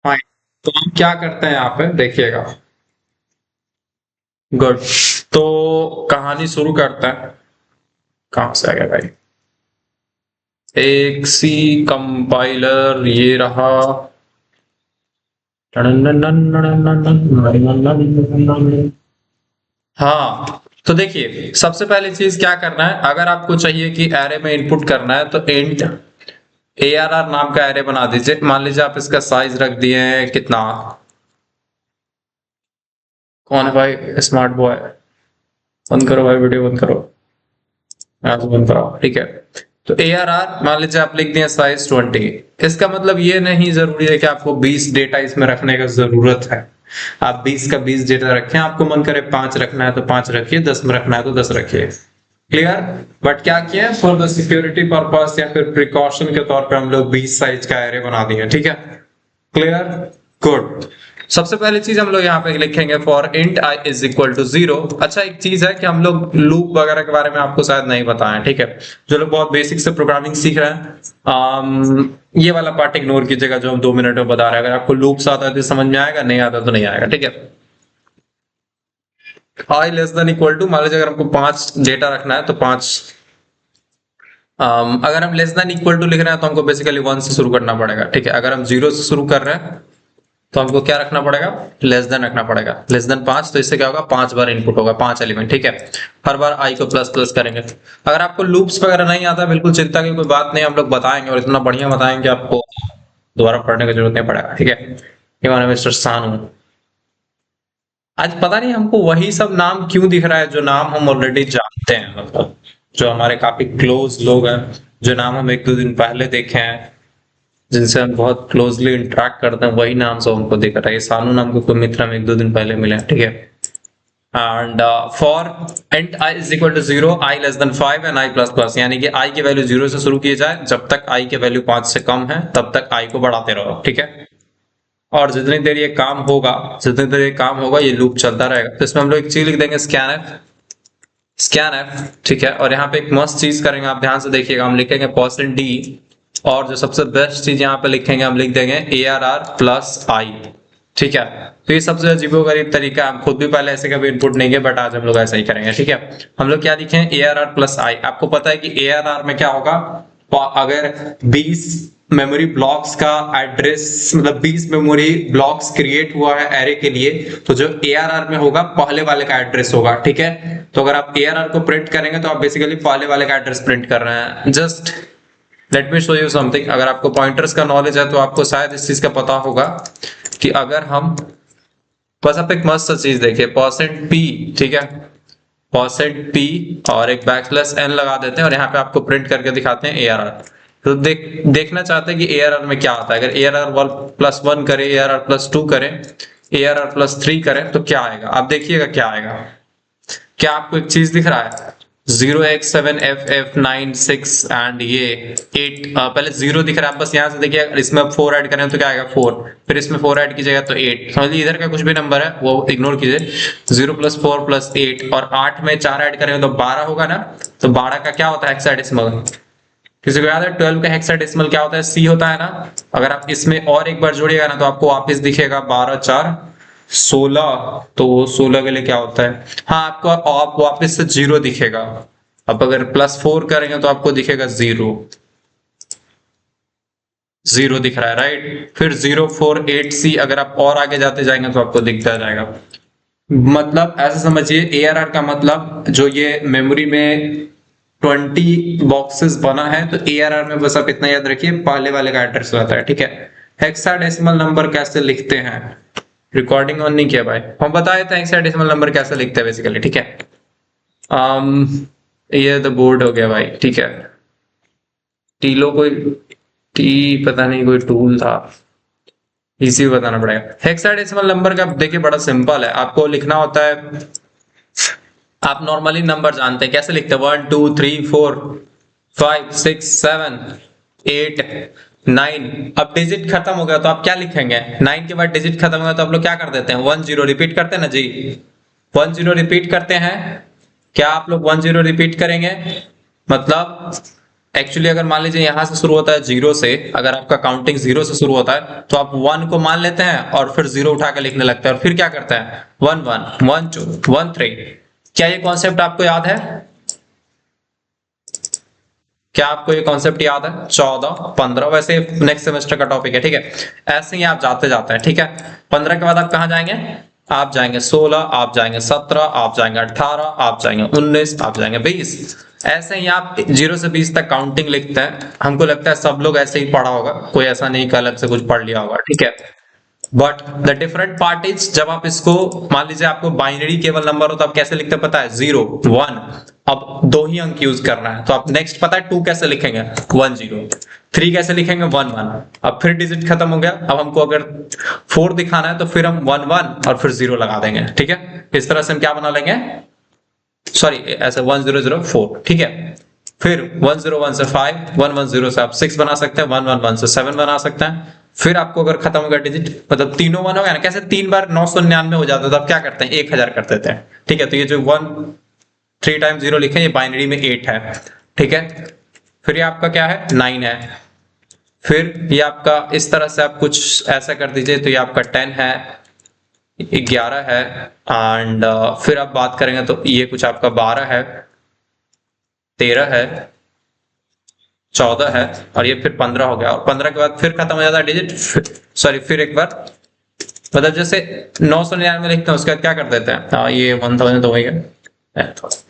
हाँ, तो हम क्या करते हैं यहाँ पे देखिएगा। गुड। तो कहानी शुरू करते हैं। कहाँ से आ गया भाई? एक सी कंपाइलर ये रहा। हाँ, तो देखिए सबसे पहली चीज क्या करना है, अगर आपको चाहिए कि एरे में इनपुट करना है तो इंट ARR नाम का एरे बना दीजिए। मान लीजिए आप इसका साइज रख दिए हैं कितना। कौन है भाई स्मार्ट बॉय? बंद करो भाई, वीडियो बंद करो। यहाँ से बंद कराओ, ठीक है। तो ARR मान लीजिए आप लिख दिए साइज 20। इसका मतलब ये नहीं जरूरी है कि आपको 20 डेटा इसमें रखने का जरूरत है। आप 20 का 20 डेटा रखें, आपको मन करे 5 रखना है तो 5 रखिए, 10 में रखना है तो 10 रखिए। क्लियर? बट क्या किया, फॉर द सिक्योरिटी पर्पस या फिर प्रिकॉशन के तौर पे हम लोग 20 साइज का एरे बना दिए, ठीक है। क्लियर? गुड। सबसे पहली चीज हम लोग यहाँ पे लिखेंगे for int I is equal to 0। अच्छा, एक चीज है कि हम लोग लूप वगैरह के बारे में आपको शायद नहीं बताएं, ठीक है। जो लोग बहुत बेसिक से प्रोग्रामिंग सीख रहे हैं, ये वाला पार्ट इग्नोर कीजिएगा जो हम 2 मिनट में बता रहे हैं। अगर आपको लूप्स आता है तो समझ में आएगा, नहीं आता तो नहीं आएगा, ठीक है। I less than equal to, मान लीजिए अगर हमको 5 डेटा रखना है तो 5। अगर हम लेस देन इक्वल टू लिख रहे हैं तो हमको बेसिकली 1 से शुरू करना पड़ेगा, ठीक है। अगर हम 0 से शुरू कर रहे हैं तो हमको क्या रखना पड़ेगा, लेस देन रखना पड़ेगा। लेस देन 5, तो इससे क्या होगा, 5 बार इनपुट होगा, 5 एलिमेंट, ठीक है। हर बार I को प्लस प्लस करेंगे। अगर आपको लूप्स वगैरह नहीं आता, बिल्कुल चिंता की कोई बात नहीं, हम लोग बताएंगे और इतना बढ़िया बताएंगे आपको दोबारा पढ़ने की जरूरत नहीं पड़ेगा, ठीक है। ये माने मिस्टर सानू, आज पता नहीं हमको वही सब नाम क्यों दिख रहा है जो नाम हम ऑलरेडी जानते हैं, मतलब जो हमारे काफी क्लोज लोग हैं, जो नाम हम 1-2 दिन पहले देखे हैं, जिनसे हम बहुत क्लोजली इंटरेक्ट करते हैं, वही नाम सब हमको दिख रहा है। ये सानू नाम के कोई मित्र हम 1-2 दिन पहले मिले हैं, ठीक है। And for int I is equal to 0, I less than 5 and I plus plus, यानी कि I की वैल्यू 0 से शुरू की जाए, जब तक I की वैल्यू 5 से कम है तब तक I को बढ़ाते रहो, ठीक है। और जितनी देर ये काम होगा, जितनी देर ये काम होगा, ये लूप चलता रहेगा। तो इसमें हम लोग एक चीज लिख देंगे, स्कैन एफ, ठीक है। और यहाँ पे एक मस्त चीज करेंगे, आप ध्यान से देखिएगा, हम लिखेंगे %d, और जो सबसे बेस्ट चीज यहाँ पे लिखेंगे, हम लिख देंगे ARR प्लस I, ठीक है। तो ये सबसे अजीबोगरीब तरीका है, हम खुद भी पहले ऐसे कभी इनपुट नहीं किया, बट आज हम लोग ऐसा ही करेंगे, ठीक है। हम लोग क्या लिखें, ARR प्लस I। आपको पता है कि ARR में क्या होगा, अगर 20 मेमोरी ब्लॉक्स का एड्रेस, मतलब 20 मेमोरी ब्लॉक्स क्रिएट हुआ है एरे के लिए, तो जो ARR में होगा पहले वाले का एड्रेस होगा, ठीक है। तो अगर आप ARR को प्रिंट करेंगे तो आप बेसिकली पहले वाले का एड्रेस प्रिंट कर रहे हैं। Just let me show you something. अगर आपको पॉइंटर्स का नॉलेज है तो आपको शायद इस चीज का पता होगा कि अगर हम, बस आप एक मस्त चीज देखिए, %p, ठीक है, %p और एक \n लगा देते हैं और यहाँ पे आपको प्रिंट करके दिखाते हैं ARR। तो देखना चाहते हैं कि ARR में क्या आता है। अगर ARR प्लस 1 करें, ARR प्लस 2 करें, ARR प्लस 3 करें तो क्या आएगा, आप देखिएगा क्या आएगा। क्या आपको एक चीज दिख रहा है, 0x7ff9 6 एंड ये 8, पहले 0 दिख रहा है, बस यहाँ से देखिए, इसमें 4 ऐड करें तो क्या आएगा 4, फिर इसमें 4 ऐड कीजिएगा तो 8। समझिए इधर का कुछ भी नंबर है वो इग्नोर कीजिए, 0 + 4 + 8, और 8 में 4 ऐड करेंगे तो 12 होगा ना। तो 12 का क्या होता है हेक्साडेसिमल, किसी को याद है 12 का हेक्साडेसिमल क्या होता है, C होता है ना। अगर आप इसमें और एक बार जोड़िएगा ना तो आपको वापस दिखेगा 12 × 4 = 16। तो 16 के लिए क्या होता है, हाँ आपको आप वापस से 0 दिखेगा। अब अगर +4 करेंगे तो आपको दिखेगा 0 दिख रहा है, राइट। फिर 048C, अगर आप और आगे जाते जाएंगे तो आपको दिखता जाएगा। मतलब ऐसा समझिए, ARR का मतलब जो ये मेमोरी में 20 बॉक्सेस बना है, तो ARR में बस आप इतना याद रखिए, पहले वाले का एड्रेस रहता है, ठीक है। हेक्साडेसिमल नंबर कैसे लिखते हैं, रिकॉर्डिंग ऑन नहीं किया भाई, हम बताए थे हेक्साडेसिमल नंबर कैसे लिखते हैं बेसिकली, ठीक है। ये तो बोर्ड हो गया भाई, ठीक है। टीलो कोई टी पता नहीं, कोई टूल था, इसी को बताना पड़ेगा। हेक्साडेसिमल नंबर का देखिए बड़ा सिंपल है, आपको लिखना होता है, आप नॉर्मली नंबर जानते हैं कैसे लिखते हैं, 1 2 3 4 5 6 7 8 9। अब डिजिट खत्म हो गया तो आप क्या लिखेंगे, 9 के बाद डिजिट खत्म हो गया तो आप लोग क्या कर देते हैं, 1 0 रिपीट करते हैं ना जी, 1 0 रिपीट करते हैं। क्या आप लोग 1 0 रिपीट करेंगे, मतलब एक्चुअली अगर मान लीजिए यहाँ से शुरू होता है जीरो से, अगर आपका काउंटिंग जीरो से शुरू होता है तो आप वन को मान लेते हैं और फिर जीरो उठा के लिखने लगते हैं और फिर क्या करते हैं one one, one two, one three. क्या ये कॉन्सेप्ट आपको याद है? क्या आपको ये कॉन्सेप्ट याद है? 14, 15 वैसे नेक्स्ट सेमेस्टर का टॉपिक है, ठीक है। ऐसे ही आप जाते जाते हैं, ठीक है। 15 के बाद आप कहाँ जाएंगे? आप जाएंगे 16, आप जाएंगे 17, आप जाएंगे 18, आप जाएंगे 19, आप जाएंगे 20। ऐसे ही आप 0 से 20 तक काउंटिंग लिखते हैं। हमको लगता है सब लोग ऐसे ही पढ़ा होगा, कोई ऐसा नहीं कि अलग से कुछ पढ़ लिया होगा, ठीक है। But the different part is, जब आप इसको मान लीजिए आपको बाइनरी केवल नंबर हो तो आप कैसे लिखते हैं पता है? 0 1। अब दो ही अंक यूज करना है तो आप नेक्स्ट पता है 2 कैसे लिखेंगे? 1 0। 3 कैसे लिखेंगे? 1 1। अब फिर डिजिट खत्म हो गया। अब हमको अगर 4 दिखाना है तो फिर हम 1 1 और फिर 0 लगा देंगे, ठीक है। इस तरह से हम क्या बना लेंगे, सॉरी ऐसे 1 0 0 4, ठीक है। फिर 1 0 1 से 5, 1 1 0 से आप 6 बना सकते हैं, 1 1 1 से 7 बना सकते हैं। फिर आपको अगर खत्म हो गया डिजिट, मतलब तीनों 1 हो गया ना, कैसे 3 बार 999 हो जाता है तो आप क्या करते हैं 1000 कर देते हैं, ठीक है। तो ये जो 1 3 टाइम 0 लिखे ये बाइनरी में 8 है, ठीक है। फिर ये आपका क्या है? 9 है। फिर ये आपका इस तरह से आप कुछ ऐसा कर दीजिए तो ये आपका 10 है, 11 है। एंड फिर आप बात करेंगे तो ये कुछ आपका 12 है, 13 है, 14 है और ये फिर 15 हो गया। और 15 के बाद फिर खत्म हो जाता है डिजिट, सॉरी फिर एक बार, मतलब जैसे 999 लिखते हैं उसके बाद क्या कर देते हैं, हाँ ये 1000 तो हो गया,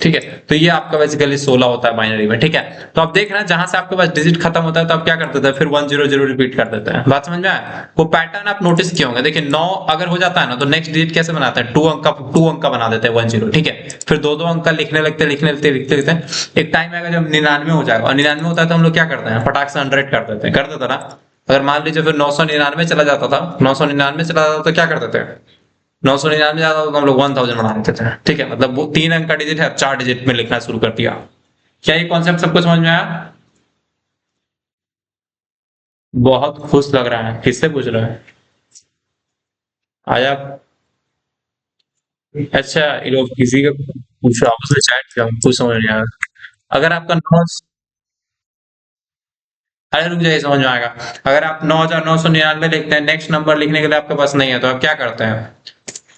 ठीक है। तो ये आपका बेसिकली 16 होता है बाइनरी में, ठीक है। तो आप देख रहे हैं जहां से आपके पास डिजिट खत्म होता है तो आप क्या कर देते हैं, फिर 1 0 0 रिपीट कर देते हैं। बात समझ में आया? वो पैटर्न आप नोटिस किए होंगे। देखिए 9 अगर हो जाता है ना तो नेक्स्ट डिजिट कैसे बनाते हैं? 2 अंक का बना देते हैं 1 0, ठीक है। फिर 2 2 अंक का लिखने लगते हैं, लिखते हैं। एक टाइम आएगा जब 99 हो जाएगा, और 99 होता है तो हम लोग क्या करते हैं, फटाक से 100 कर देते हैं, कर देते ना। अगर मान लीजिए फिर 999 चला जाता था, 999 चला जाता तो क्या कर देते हैं, 999 ज्यादा तो हम लोग 1000 बना देते थे, ठीक है। मतलब वो 3 अंक का डिजिट है, 4 डिजिट में लिखना शुरू कर दिया। क्या ये कॉन्सेप्ट सबको समझ में आया? बहुत खुश लग रहा है, किससे पूछ रहे हैं? आया? अच्छा ये लोग किसी का पूछो, आपस में चैट किया, कुछ समझ नहीं आया। अगर आपका नौ, अरे रुक जाइए समझ में आएगा। अगर आप 9999 लिखते हैं, नेक्स्ट नंबर लिखने के लिए आपके पास नहीं है तो आप क्या करते हैं?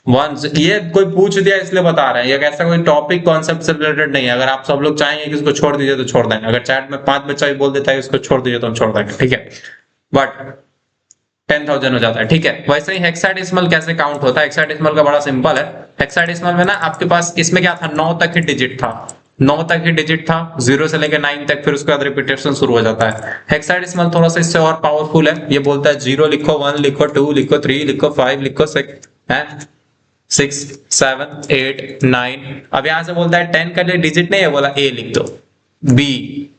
वन, ये कोई पूछ दिया इसलिए बता रहे हैं, ये ऐसा कोई टॉपिक कॉन्सेप्ट से रिलेटेड नहीं है। अगर आप सब लोग चाहेंगे कि इसको छोड़ दीजिए तो छोड़ देंगे। अगर चैट में 5 बच्चा भी बोल देता है इसको छोड़ दीजिए तो हम छोड़ देंगे, ठीक है। बट 10,000 हो जाता है, ठीक है। वैसे ही हेक्साडेसिमल कैसे काउंट होता है? हेक्साडेसिमल का बड़ा सिंपल है। हेक्साडेसिमल में ना आपके पास इसमें क्या था, 9 तक ही डिजिट था, 9 तक ही डिजिट था, 0 से लेकर 9 तक, फिर उसके बाद रिपीटेशन शुरू हो जाता है। हेक्साडेसिमल थोड़ा सा इससे और पावरफुल है। ये बोलता है 0 लिखो, 1 लिखो, 2 लिखो, 3 लिखो, 5 लिखो, 6 है, 6 7 8 9। अब यहां से बोलता है 10 का जो डिजिट नहीं है, बोला ए लिख दो, बी,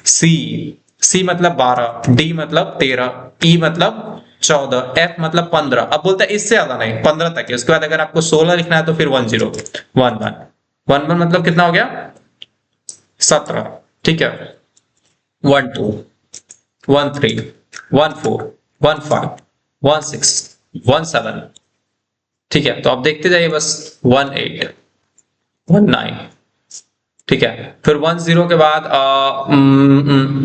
सी, सी मतलब 12, डी मतलब 13, ई मतलब 14, एफ मतलब 15। अब बोलता है इससे ज्यादा नहीं, 15 तक है। उसके बाद अगर आपको 16 लिखना है तो फिर 10 11 11 मतलब कितना हो गया, 17, ठीक है। 1 2 1 3 1 4 1 5 1 6 1 7, ठीक है। तो आप देखते जाइए बस, 1 8 1 9, ठीक है। फिर 1 0 के बाद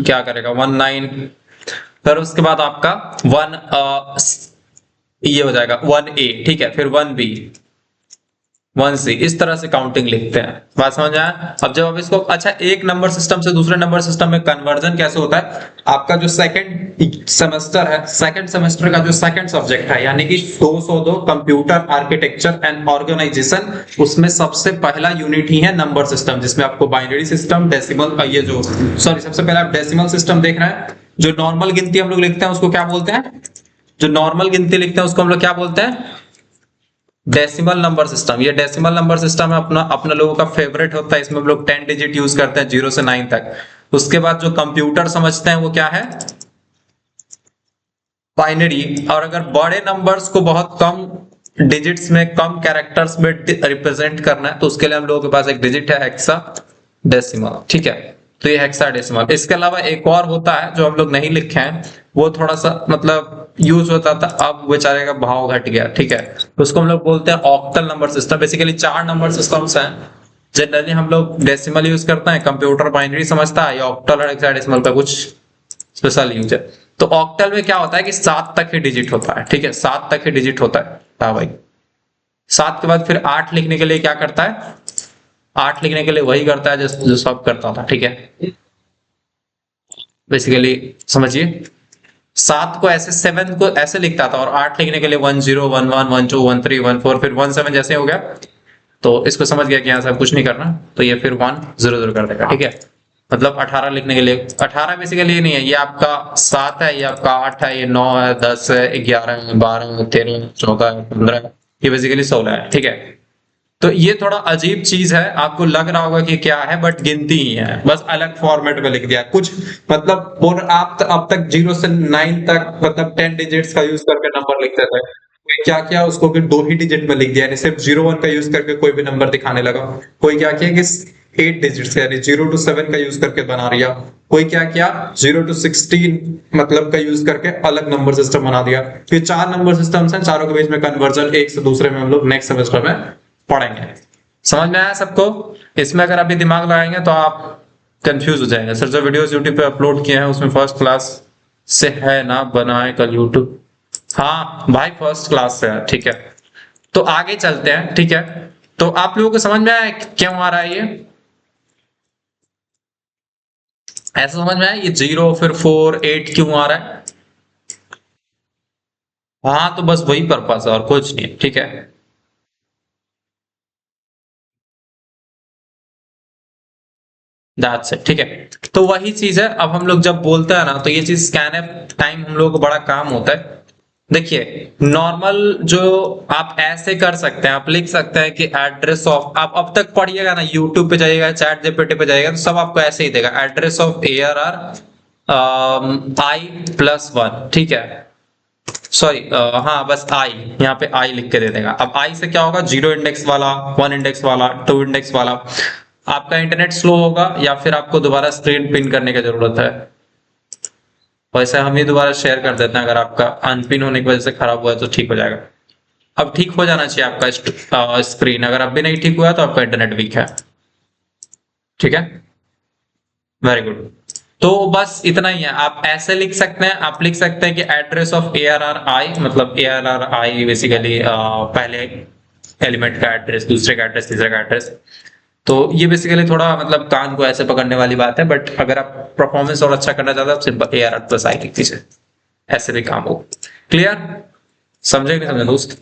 क्या करेगा, 1 9। फिर उसके बाद आपका 1 ये हो जाएगा 1 A, ठीक है। फिर 1 B, 1 C, इस तरह से काउंटिंग लिखते हैं। बात समझ आया? अब जब आप इसको, अच्छा एक नंबर सिस्टम से दूसरे नंबर सिस्टम में कन्वर्जन कैसे होता है? आपका जो सेकंड सेमेस्टर है, सेकंड सेमेस्टर का जो सेकंड सब्जेक्ट है, यानी कि 202 कंप्यूटर आर्किटेक्चर एंड ऑर्गेनाइजेशन, उसमें सबसे पहला यूनिट ही है नंबर सिस्टम, जिसमें आपको बाइनरी सिस्टम, डेसिमल, ये जो सॉरी सबसे पहले आप डेसिमल सिस्टम देख रहे हैं। जो नॉर्मल गिनती हम लोग लिखते हैं उसको क्या बोलते हैं? जो नॉर्मल गिनती लिखते हैं उसको हम लोग क्या बोलते हैं? Decimal number system. ये डेसिमल नंबर सिस्टम है अपना, अपना लोगों का फेवरेट होता है। इसमें हम लोग 10 डिजिट यूज करते हैं 0 से 9 तक। उसके बाद जो कंप्यूटर समझते हैं वो क्या है, बाइनरी। और अगर बड़े नंबर्स को बहुत कम डिजिट्स में, कम कैरेक्टर्स में रिप्रेजेंट करना है तो उसके लिए हम लोगों के पास एक डिजिट है हेक्सा डेसिमल, ठीक है। तो ये हेक्सा डेसिमल। इसके अलावा एक और होता है जो हम लोग नहीं लिखे हैं, वो थोड़ा सा मतलब यूज होता था, अब बेचारे का भाव घट गया, ठीक है। उसको हम लोग बोलते हैं octal number system. Basically 4 number systems हैं, जनरली हम लोग डेसिमल यूज करते हैं, कंप्यूटर बाइनरी समझता है, या ऑक्टल और हेक्साडेसिमल का कुछ स्पेशल यूज है। तो ऑक्टल में क्या होता है कि 7 तक ही डिजिट होता है, ठीक है, 7 तक ही डिजिट होता है। हाँ भाई, 7 के बाद फिर 8 लिखने के लिए क्या करता है, 8 लिखने के लिए वही करता है जो सब करता था, ठीक है। बेसिकली समझिए, 7 को ऐसे 7 को ऐसे लिखता था, और 8 लिखने के लिए 10 11 12 13 14 फिर 17 जैसे हो गया। तो इसको समझ गया कि यहाँ से कुछ नहीं करना, तो ये फिर 1 0 0 कर देगा, ठीक है। मतलब 18 लिखने के लिए, 18 बेसिकली ये नहीं है, ये आपका 7 है, ये आपका 8 है, ये 9 है, 10 है, 11 है, 12 है, 13 14 है, 15, ये बेसिकली 16 है, ठीक है। तो ये थोड़ा अजीब चीज है, आपको लग रहा होगा कि क्या है, बट गिनती ही है, बस अलग फॉर्मेट में लिख दिया कुछ। मतलब और आप अब तक 0 से 9 तक मतलब 10 डिजिट्स का यूज करके नंबर लिखते थे, कोई क्या किया उसको फिर 2 ही डिजिट में लिख दिया, यानी सिर्फ 01 का यूज करके कोई भी नंबर दिखाने लगा। कोई क्या किया कि 8 डिजिट्स यानी 0 to 7 का यूज करके बना दिया। कोई क्या किया 0 to 16 मतलब का यूज करके अलग नंबर सिस्टम बना दिया। ये 4 नंबर सिस्टम्स हैं, चारों के बीच में कन्वर्जन एक से दूसरे में हम लोग नेक्स्ट सेमेस्टर में पढ़ेंगे। समझ में आया सबको? इसमें अगर अभी दिमाग लगाएंगे तो आप कंफ्यूज हो जाएंगे। सर जो वीडियोस यूट्यूब पे अपलोड किए हैं उसमें फर्स्ट क्लास से है ना, बनाए कल यूट्यूब। हाँ भाई फर्स्ट क्लास से है, ठीक है। तो आगे चलते हैं, ठीक है। तो आप लोगों को समझ में आया क्यों आ रहा है ये? ऐसा समझ में आया ये 0 फिर 4 8 क्यों आ रहा है? हाँ तो बस वही पर्पस है और कुछ नहीं, ठीक है। दैट्स इट, ठीक है। तो वही चीज है, अब हम लोग जब बोलते हैं ना तो ये चीज स्कैनफ टाइम हम लोग को बड़ा काम होता है। देखिए नॉर्मल जो आप ऐसे कर सकते हैं, आप लिख सकते हैं कि एड्रेस ऑफ, आप अब तक पढ़िएगा ना, यूट्यूब पे जाइएगा, चैट जीपीटी पे जाइएगा, तो सब आपको ऐसे ही देगा, एड्रेस ऑफ ARR I+1, ठीक है। सॉरी हाँ बस आई, यहाँ पे आई लिख के दे देगा। अब आई से क्या होगा, 0 इंडेक्स वाला, 1 इंडेक्स वाला, 2 इंडेक्स वाला। आपका इंटरनेट स्लो होगा या फिर आपको दोबारा स्क्रीन पिन करने की जरूरत है, वैसे हम ही दोबारा शेयर कर देते हैं, अगर आपका अनपिन होने की वजह से खराब हुआ है तो ठीक हो जाएगा। अब ठीक हो जाना चाहिए आपका स्क्रीन, अगर अब भी नहीं ठीक हुआ तो आपका इंटरनेट वीक है, ठीक है। Very good. तो बस इतना ही है, आप ऐसे लिख सकते हैं, आप लिख सकते हैं कि एड्रेस ऑफ ARR मतलब ARR बेसिकली पहले एलिमेंट का एड्रेस, दूसरे का एड्रेस, तीसरे का एड्रेस। तो ये बेसिकली थोड़ा मतलब कान को ऐसे पकड़ने वाली बात है, बट अगर आप परफॉर्मेंस और अच्छा करना चाहते हो सिंपल ARR+I लिख दीजिए, ऐसे भी काम हो। क्लियर? समझे कि नहीं समझे दोस्त?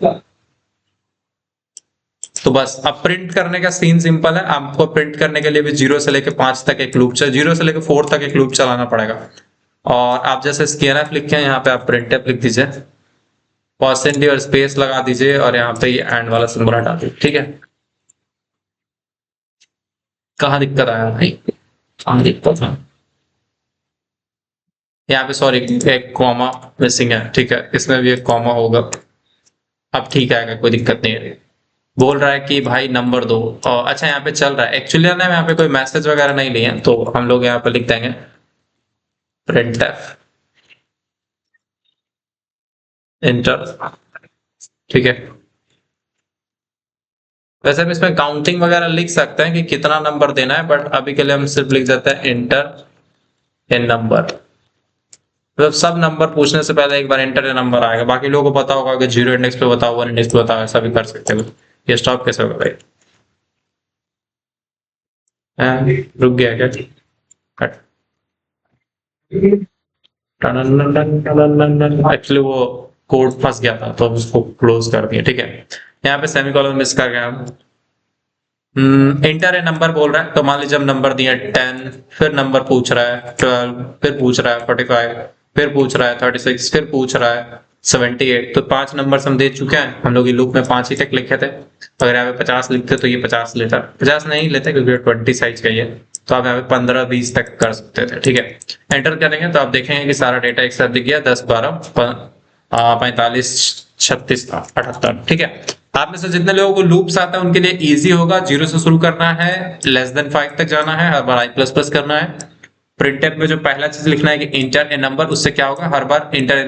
तो बस अब प्रिंट करने का सीन सिंपल है, आपको प्रिंट करने के लिए भी 0 से लेके 5 तक एक लूप, 0 से लेके 4 तक एक लूप चलाना पड़ेगा। और आप जैसे scanf लिखे हैं यहाँ पे आप printf लिख दीजिए, % और स्पेस लगा दीजिए, और यहाँ पे ये एंड वाला सिंबल हटा दीजिए, ठीक है। कहाँ दिक्कत आया भाई, कहाँ दिक्कत है? यहाँ पे सॉरी एक कॉमा मिसिंग है, ठीक है, इसमें भी एक कॉमा होगा। अब ठीक आएगा, कोई दिक्कत नहीं है। बोल रहा है कि भाई नंबर दो, और अच्छा यहाँ पे चल रहा है एक्चुअली ना, यहाँ पे कोई मैसेज वगैरह नहीं लिए हैं, तो हम लोग यहाँ पे लिख देंगे printf इंटर, ठीक है। वैसे हम इसमें काउंटिंग वगैरह लिख सकते हैं कि कितना नंबर देना है, बट अभी के लिए हम सिर्फ लिख देते हैं इंटर इन नंबर। मतलब सब नंबर पूछने से पहले एक बार इंटर इन नंबर आएगा, बाकी लोगों को पता होगा कि 0 इंडेक्स पे बताओ, 1 इंडेक्स पे बताओ, ऐसा भी कर सकते हो। ये स्टॉप कैसे होगा भाई? रुक गया क्या? कट। एक्चुअली वो कोड फंस गया था तो उसको क्लोज कर दिया, ठीक है। यहाँ पे सेमीकोलन मिस कर गया हम। इंटर ए नंबर बोल रहा है, तो मान लीजिए हम नंबर दिए 10, फिर नंबर पूछ रहा है 12, फिर पूछ रहा है 45, फिर पूछ रहा है 36, फिर पूछ रहा है 78। तो 5 नंबर हम दे चुके हैं, हम लोग ये लूप में 5 ही तक लिखे थे। अगर यहाँ पे 50 लिखते तो ये 50 लेता, 50 नहीं लेते क्योंकि 20 साइज का ही है, तो आप यहाँ पे 15-20 तक कर सकते थे, ठीक है। एंटर करेंगे तो आप देखेंगे कि सारा डेटा एक साथ दिख गया, 10 12 45 36 78, ठीक है। आप में से जितने लोगों को लूप्स आता है उनके लिए इजी होगा, 0 से शुरू करना है, <5 तक जाना है, हर बार I++ करना है। प्रिंटफ में जो पहला चीज लिखना है कि इंटर ए नंबर, उससे क्या होगा, हर बार इंटर ए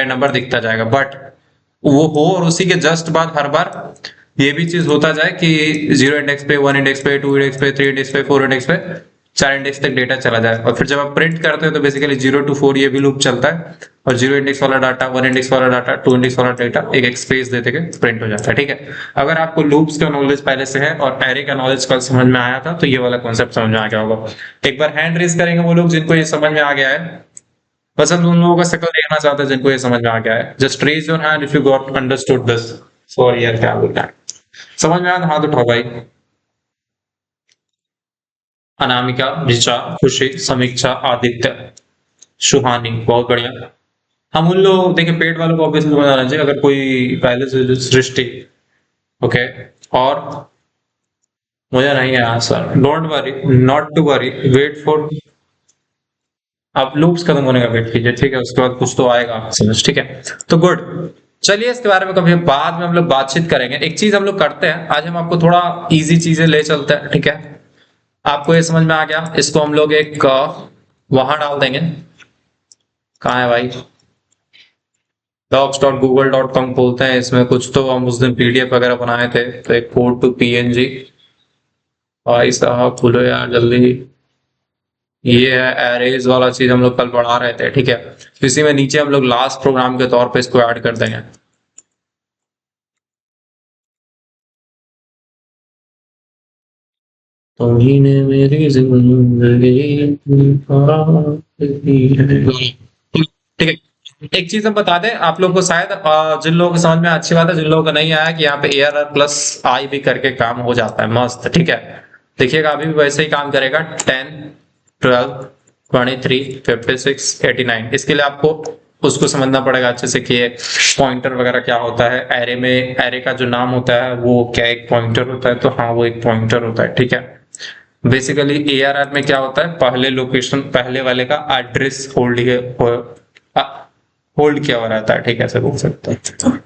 नंबर दिखता जाएगा, बट वो हो और उसी के जस्ट बाद हर बार ये भी चीज होता जाए कि 0 इंडेक्स पे, 1 इंडेक्स पे, 2 इंडेक्स पे, 3 इंडेक्स पे, 4 इंडेक्स पे, 4 इंडेक्स तक डेटा चला जाए। और फिर जब आप प्रिंट करते हो तो बेसिकली 0 to 4 ये भी लूप चलता है, और 0 इंडेक्स वाला डाटा, 1 इंडेक्स वाला डाटा, 2 इंडेक्स वाला डाटा एक एक स्पेस देते के प्रिंट हो जाता है। ठीक है, अगर आपको लूप्स का नॉलेज पहले से है और एरे का नॉलेज कल समझ में आया था तो ये वाला कॉन्सेप्ट समझ में आ गया होगा। एक बार हैंड रेज करेंगे वो लोग जिनको ये समझ में आ गया है, बस हम उन लोगों का शक्ल देखना चाहते हैं जिनको ये समझ में आ गया है। Just raise your hand if you got understood this. Sorry यार, क्या बोलता है, समझ में आया? हाथ उठाओ भाई। अनामिका, ऋचा, खुशी, समीक्षा, आदित्य, सुहानी, बहुत बढ़िया। हम उन लोग देखिए, पेट वालों को ऑब्वियसली समझ आना चाहिए, अगर कोई पहले से जो सृष्टि। ओके, और मुझे नहीं है answer. Don't worry, not to worry, wait for, आप लूप्स खत्म होने का वेट कीजिए, ठीक है, उसके बाद कुछ तो आएगा समझ। ठीक है, तो गुड। चलिए इसके बारे में कभी बाद में हम लोग बातचीत करेंगे। एक चीज हम लोग करते हैं, आज हम आपको थोड़ा इजी चीजें ले चलते हैं। ठीक है, आपको ये समझ में आ गया, इसको हम लोग एक वहां डाल देंगे। कहाँ है भाई? docs.google.com खोलते हैं, इसमें कुछ तो हम उस दिन पीडीएफ वगैरह बनाए थे, तो एक कोड टू पीएनजी। भाई साहब खुलो यार जल्दी। ये है एरेज वाला चीज, हम लोग कल पढ़ा रहे थे। ठीक है, इसी में नीचे हम लोग लास्ट प्रोग्राम के तौर पे इसको ऐड कर देंगे। तुम्ही ने मेरी जिंदगी ठीक है। एक चीज हम बता दें आप लोगों को, शायद जिन लोगों को समझ में अच्छी बात है, जिन लोगों को नहीं आया, कि यहाँ पे ARR प्लस आई भी करके काम हो जाता है मस्त। ठीक है, देखिएगा अभी भी वैसे ही काम करेगा। 10, 12, 23, 56, 89। इसके लिए आपको उसको समझना पड़ेगा अच्छे से कि पॉइंटर वगैरह क्या होता है। एरे में एरे का जो नाम होता है वो क्या एक पॉइंटर होता है, तो हाँ वो एक पॉइंटर होता है। ठीक है, बेसिकली ARR में क्या होता है, पहले लोकेशन, पहले वाले का एड्रेस होल्ड किया हुआ रहता है। ठीक है, ऐसे बोल सकते हैं।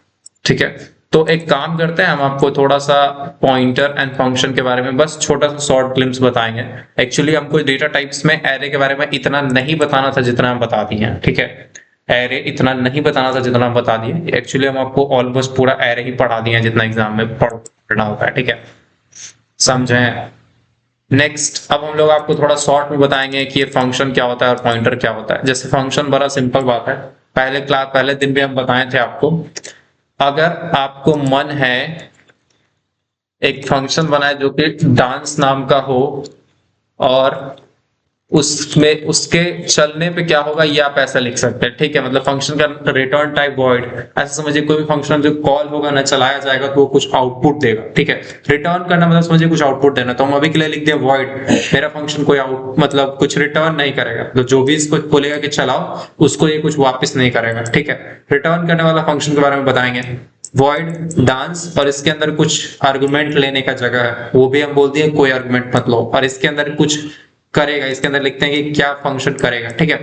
ठीक है, तो एक काम करते हैं, हम आपको थोड़ा सा पॉइंटर एंड फंक्शन के बारे में बस छोटा सा शॉर्ट ग्लिम्स बताएंगे। एक्चुअली हमको डेटा टाइप्स में एरे के बारे में इतना नहीं बताना था जितना हम बता दिए हैं। ठीक है, एरे इतना नहीं बताना था जितना हम बता दिए। एक्चुअली हम आपको ऑलमोस्ट पूरा एरे ही पढ़ा दिए हैं जितना एग्जाम में पढ़ना होता है। ठीक है, समझें? नेक्स्ट, अब हम लोग आपको थोड़ा शॉर्ट में बताएंगे कि ये फंक्शन क्या होता है और पॉइंटर क्या होता है। जैसे फंक्शन बड़ा सिंपल बात है, पहले दिन भी हम बताए थे आपको। अगर आपको मन है एक फंक्शन बनाए जो कि डांस नाम का हो, और उसमें उसके चलने पे क्या होगा ये आप ऐसा लिख सकते हैं। ठीक है, मतलब फंक्शन का रिटर्न टाइप वॉइड, ऐसा समझिए कोई भी फंक्शन जो कॉल होगा ना, चलाया जाएगा तो वो कुछ आउटपुट देगा। ठीक है, रिटर्न करना मतलब समझिए कुछ आउटपुट देना, तो हम अभी के लिए लिख दें वॉइड, मेरा फंक्शन कोई आउट मतलब कुछ रिटर्न नहीं करेगा, तो जो भी इसको बोलेगा कि चलाओ उसको ये कुछ वापस नहीं करेगा। ठीक है, रिटर्न करने वाला फंक्शन के बारे में बताएंगे, वॉइड डांस, और इसके अंदर कुछ आर्गुमेंट लेने का जगह है, वो भी हम बोल दिए कोई आर्गुमेंट मत लो, और इसके अंदर कुछ करेगा, इसके अंदर लिखते हैं कि क्या फंक्शन करेगा। ठीक है,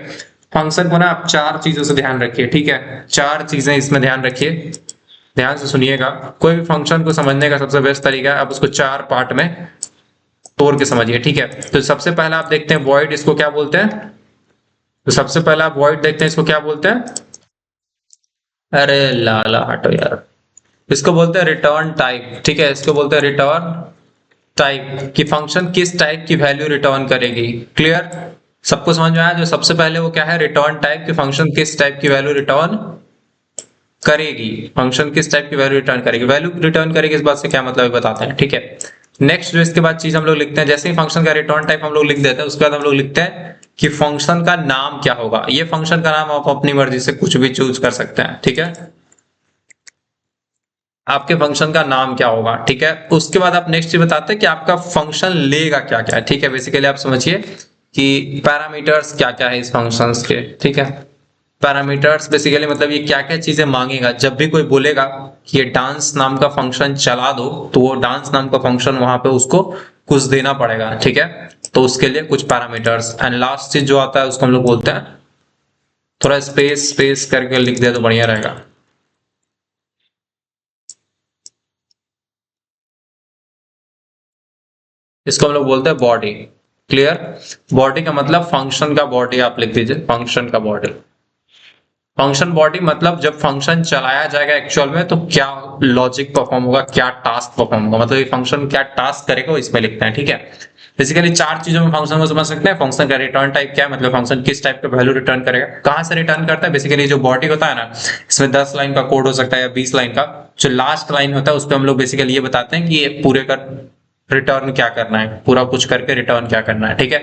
फंक्शन को ना आप 4 चीजों से ध्यान रखिए। ठीक है, 4 चीजें इसमें ध्यान रखिए, ध्यान से सुनिएगा। कोई भी फंक्शन को समझने का सबसे बेस्ट तरीका है आप उसको 4 पार्ट में तोड़ के समझिए। ठीक है, तो सबसे पहला आप देखते हैं वॉइड, इसको क्या बोलते हैं? तो सबसे पहला आप वॉइड देखते हैं, इसको क्या बोलते हैं? अरे लाला हटो यार, इसको बोलते हैं रिटर्न टाइप। ठीक है, इसको बोलते हैं रिटर्न टाइप, कि फंक्शन किस टाइप की वैल्यू रिटर्न करेगी। क्लियर? सबको समझ में आया? जो सबसे पहले वो क्या है, रिटर्न टाइप, कि फंक्शन किस टाइप की वैल्यू रिटर्न करेगी। फंक्शन किस टाइप की वैल्यू रिटर्न करेगी, वैल्यू रिटर्न करेगी, इस बात से क्या मतलब है बताते हैं। ठीक है, नेक्स्ट जो इसके बाद चीज हम लोग लिखते हैं, जैसे ही फंक्शन का रिटर्न टाइप हम लोग लिख देते हैं, उसके बाद हम लोग लिखते हैं कि फंक्शन का नाम क्या होगा। ये फंक्शन का नाम आप अपनी मर्जी से कुछ भी चूज कर सकते हैं। ठीक है, आपके फंक्शन का नाम क्या होगा। ठीक है, उसके बाद आप नेक्स्ट चीज बताते हैं कि आपका फंक्शन लेगा क्या क्या। ठीक है, बेसिकली आप समझिए कि पैरामीटर्स क्या क्या है इस फंक्शंस के। ठीक है, पैरामीटर्स बेसिकली मतलब ये क्या क्या चीजें मांगेगा। जब भी कोई बोलेगा कि ये डांस नाम का फंक्शन चला दो, तो वो डांस नाम का फंक्शन वहां पे उसको कुछ देना पड़ेगा। ठीक है, तो उसके लिए कुछ पैरामीटर्स। एंड लास्ट चीज जो आता है उसको हम लोग बोलते हैं, थोड़ा स्पेस स्पेस करके लिख दे तो बढ़िया रहेगा। इसको हम लोग बोलते हैं बॉडी। क्लियर? बॉडी का मतलब फंक्शन का बॉडी आप लिख दीजिए, फंक्शन का बॉडी। फंक्शन बॉडी मतलब जब फंक्शन चलाया जाएगा एक्चुअल में तो क्या लॉजिक परफॉर्म होगा, क्या टास्क परफॉर्म होगा, मतलब ये फंक्शन क्या टास्क करेगा वो इसमें लिखते हैं। ठीक है, बेसिकली चार चीजों में फंक्शन को समझ सकते हैं। फंक्शन का रिटर्न टाइप क्या है, मतलब फंक्शन किस टाइप का वैल्यू रिटर्न करेगा, कहां से रिटर्न करता है। बेसिकली जो बॉडी होता है ना, इसमें 10 लाइन का कोड हो सकता है या 20 लाइन का। जो लास्ट लाइन होता है उस पर हम लोग बेसिकली ये बताते हैं कि ये पूरे का रिटर्न क्या करना है, पूरा कुछ करके रिटर्न क्या करना है। ठीक है,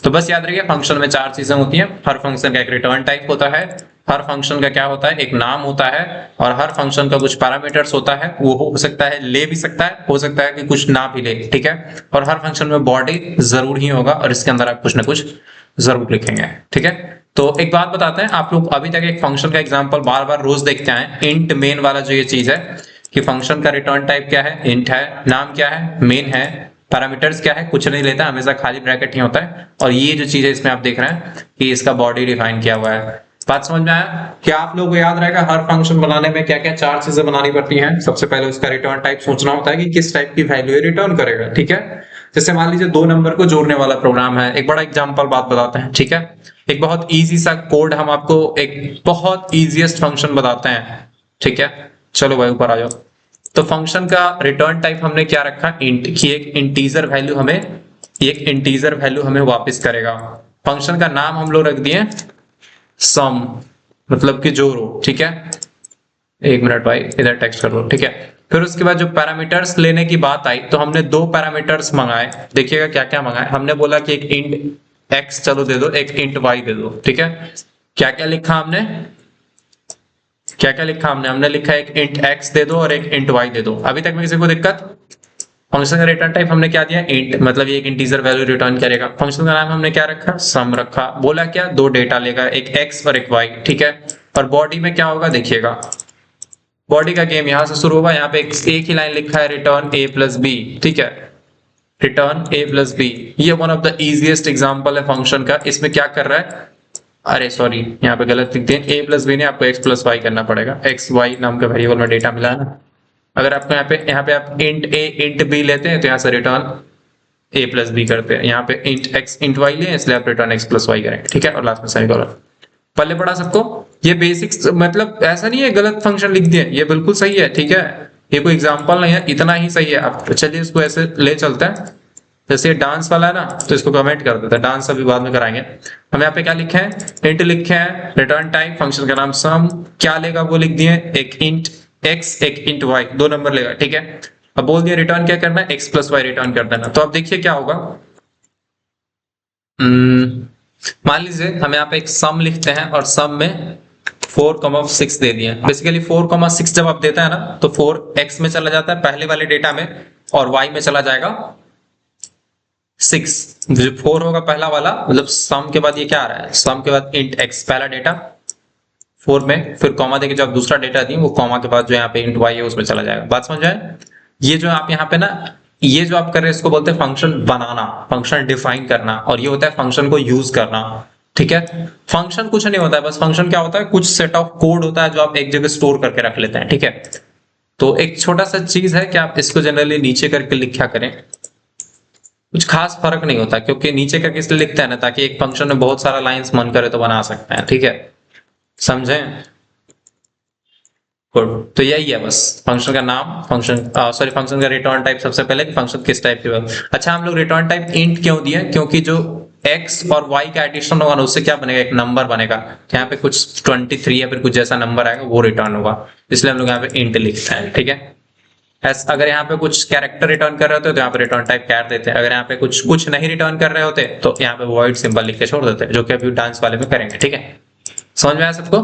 तो बस याद रखिए फंक्शन में चार चीजें होती हैं। हर फंक्शन का एक रिटर्न टाइप होता है, हर फंक्शन का क्या होता है, एक नाम होता है, और हर फंक्शन का कुछ पैरामीटर्स होता है। वो हो सकता है ले भी सकता है, हो सकता है कि कुछ ना भी ले। ठीक है, और हर फंक्शन में बॉडी जरूर ही होगा और इसके अंदर आप कुछ ना कुछ जरूर लिखेंगे। ठीक है, तो एक बात बताते हैं, आप लोग अभी तक एक फंक्शन का एग्जांपल बार बार रोज देखते आए, इंट मेन वाला जो ये चीज है कि फंक्शन का रिटर्न टाइप क्या है, इंट है, नाम क्या है, मेन है, पैरामीटर्स क्या है, कुछ नहीं लेता, हमेशा खाली ब्रैकेट ही होता है। और ये जो चीज है इसमें आप देख रहे हैं कि इसका बॉडी डिफाइन किया हुआ है। बात समझ में आया? क्या आप लोगों को याद रहेगा हर फंक्शन बनाने में क्या क्या चार चीजें बनानी पड़ती हैं? सबसे पहले उसका रिटर्न टाइप सोचना होता है कि किस टाइप की वैल्यू रिटर्न करेगा। ठीक है, जैसे मान लीजिए दो नंबर को जोड़ने वाला प्रोग्राम है। एक बड़ा एग्जांपल बात बताते हैं। ठीक है, एक बहुत इजी सा कोड हम आपको एक बहुत इजीएस्ट फंक्शन बताते हैं। ठीक है, चलो भाई ऊपर आ जाओ। तो फंक्शन का रिटर्न टाइप हमने क्या रखा, इंट की एक इंटीजर वैल्यू हमें, एक इंटीजर वैल्यू हमें वापस करेगा। फंक्शन का नाम हम लोग रख दिए सम, मतलब कि जोड़ो। ठीक है, एक मिनट भाई इधर टेक्स्ट कर लो। ठीक है, फिर उसके बाद जो पैरामीटर्स लेने की बात आई तो हमने दो पैरामीटर्स मंगाए। देखिएगा क्या क्या मंगाए। हमने बोला कि एक इंट एक्स चलो दे दो, एक इंट वाई दे दो। ठीक है, क्या क्या लिखा हमने, क्या क्या लिखा हमने, हमने लिखा एक इंट एक्स दे दो और एक इंट वाई दे दो। अभी तक में किसी को दिक्कत? फंक्शन का रिटर्न टाइप हमने क्या दिया, इंट, मतलब ये एक इंटीजर वैल्यू रिटर्न करेगा। फंक्शन का नाम हमने क्या रखा, सम रखा। बोला क्या, दो डेटा लेगा, एक एक्स और एक वाई। ठीक है, और बॉडी में क्या होगा देखिएगा, बॉडी का गेम यहां से शुरू होगा। यहाँ पे एक ही लाइन लिखा है, रिटर्न ए प्लस बी। ठीक है, रिटर्न ए प्लस बी, ये one of the easiest example है फंक्शन का। इसमें क्या कर रहा है, अरे सॉरी यहाँ पे गलत लिख दिए, ए प्लस बी ने आपको एक्स प्लस वाई करना पड़ेगा। एक्स वाई नाम के वेरिएबल में डेटा मिला है ना। अगर आपको यहाँ पे आप इंट ए इंट बी लेते हैं तो यहाँ से रिटर्न ए प्लस बी करते हैं। यहाँ पे इंट एक्स इंट वाई लिए इसलिए आप रिटर्न एक्स प्लस वाई करेंगे। ठीक है, और लास्ट में सेमीकोलन। पल्ले पड़ा सबको? ये बेसिक्स, मतलब ऐसा नहीं है गलत फंक्शन लिख दिए, ये बिल्कुल सही है। ठीक है, ये कोई एग्जांपल नहीं है, इतना ही सही है। आप चलिए इसको ऐसे ले चलते हैं। जैसे डांस वाला है ना, तो इसको कमेंट कर देते हैं, डांस अभी बाद में कराएंगे। हम यहाँ पे क्या लिखे हैं, इंट लिखे हैं, रिटर्न टाइप, फंक्शन का नाम सम, क्या लेगा वो लिख दिए, एक इंट एक्स एक इंट वाई, दो नंबर लेगा। ठीक है, अब बोल दिया रिटर्न क्या करना है, एक्स प्लस वाई रिटर्न कर देना। तो अब देखिए क्या होगा, मान लीजिए हम यहाँ पे एक सम लिखते हैं और सम में 4,6 दे दिए। बेसिकली 4,6 जब आप देता है ना तो 4 एक्स में चला जाता है पहले वाले डेटा में, और वाई में चला जाएगा 6। जो 4 होगा पहला वाला, मतलब सम के बाद ये क्या आ रहा है, सम के बाद इंट एक्स पहला डेटा 4 में, फिर कॉमा देके जब दूसरा डेटा दिए वो कॉमा के बाद जो यहाँ पे इंट वाई है उसमें चला जाएगा। बात समझ आए? ये जो आप यहाँ पे ना, ये जो आप कर रहे हैं इसको बोलते हैं फंक्शन बनाना, फंक्शन डिफाइन करना, और ये होता है फंक्शन को यूज करना। ठीक है, फंक्शन कुछ नहीं होता है, बस फंक्शन क्या होता है, कुछ सेट ऑफ कोड होता है जो आप एक जगह स्टोर करके रख लेते हैं। ठीक है, तो एक छोटा सा चीज है कि आप इसको जनरली नीचे करके लिखा करें, कुछ खास फर्क नहीं होता, क्योंकि नीचे करके इसलिए लिखते हैं ना ताकि एक फंक्शन में बहुत सारा लाइंस मन करे तो बना सकते हैं। ठीक है, समझें? गुड, तो यही है बस फंक्शन का नाम, फंक्शन सॉरी फंक्शन का रिटर्न टाइप। सबसे पहले फंक्शन किस टाइप की है। अच्छा, हम लोग रिटर्न टाइप इंट क्यों दिए, क्योंकि जो x और y का एडिशन होगा ना उससे क्या बनेगा, एक नंबर बनेगा। यहाँ पे कुछ 23 या फिर कुछ जैसा नंबर आएगा वो रिटर्न होगा, इसलिए हम लोग यहाँ पे इंट लिखते हैं। ठीक है, अगर यहाँ पे कुछ कैरेक्टर रिटर्न कर रहे होते तो यहाँ पे रिटर्न टाइप कैर देते हैं। अगर यहाँ पे कुछ कुछ नहीं रिटर्न कर रहे होते तो यहाँ पे वॉइड सिंबल लिख के छोड़ देते हैं, जो कि अभी डांस वाले में करेंगे। ठीक है, समझ में आया सबको?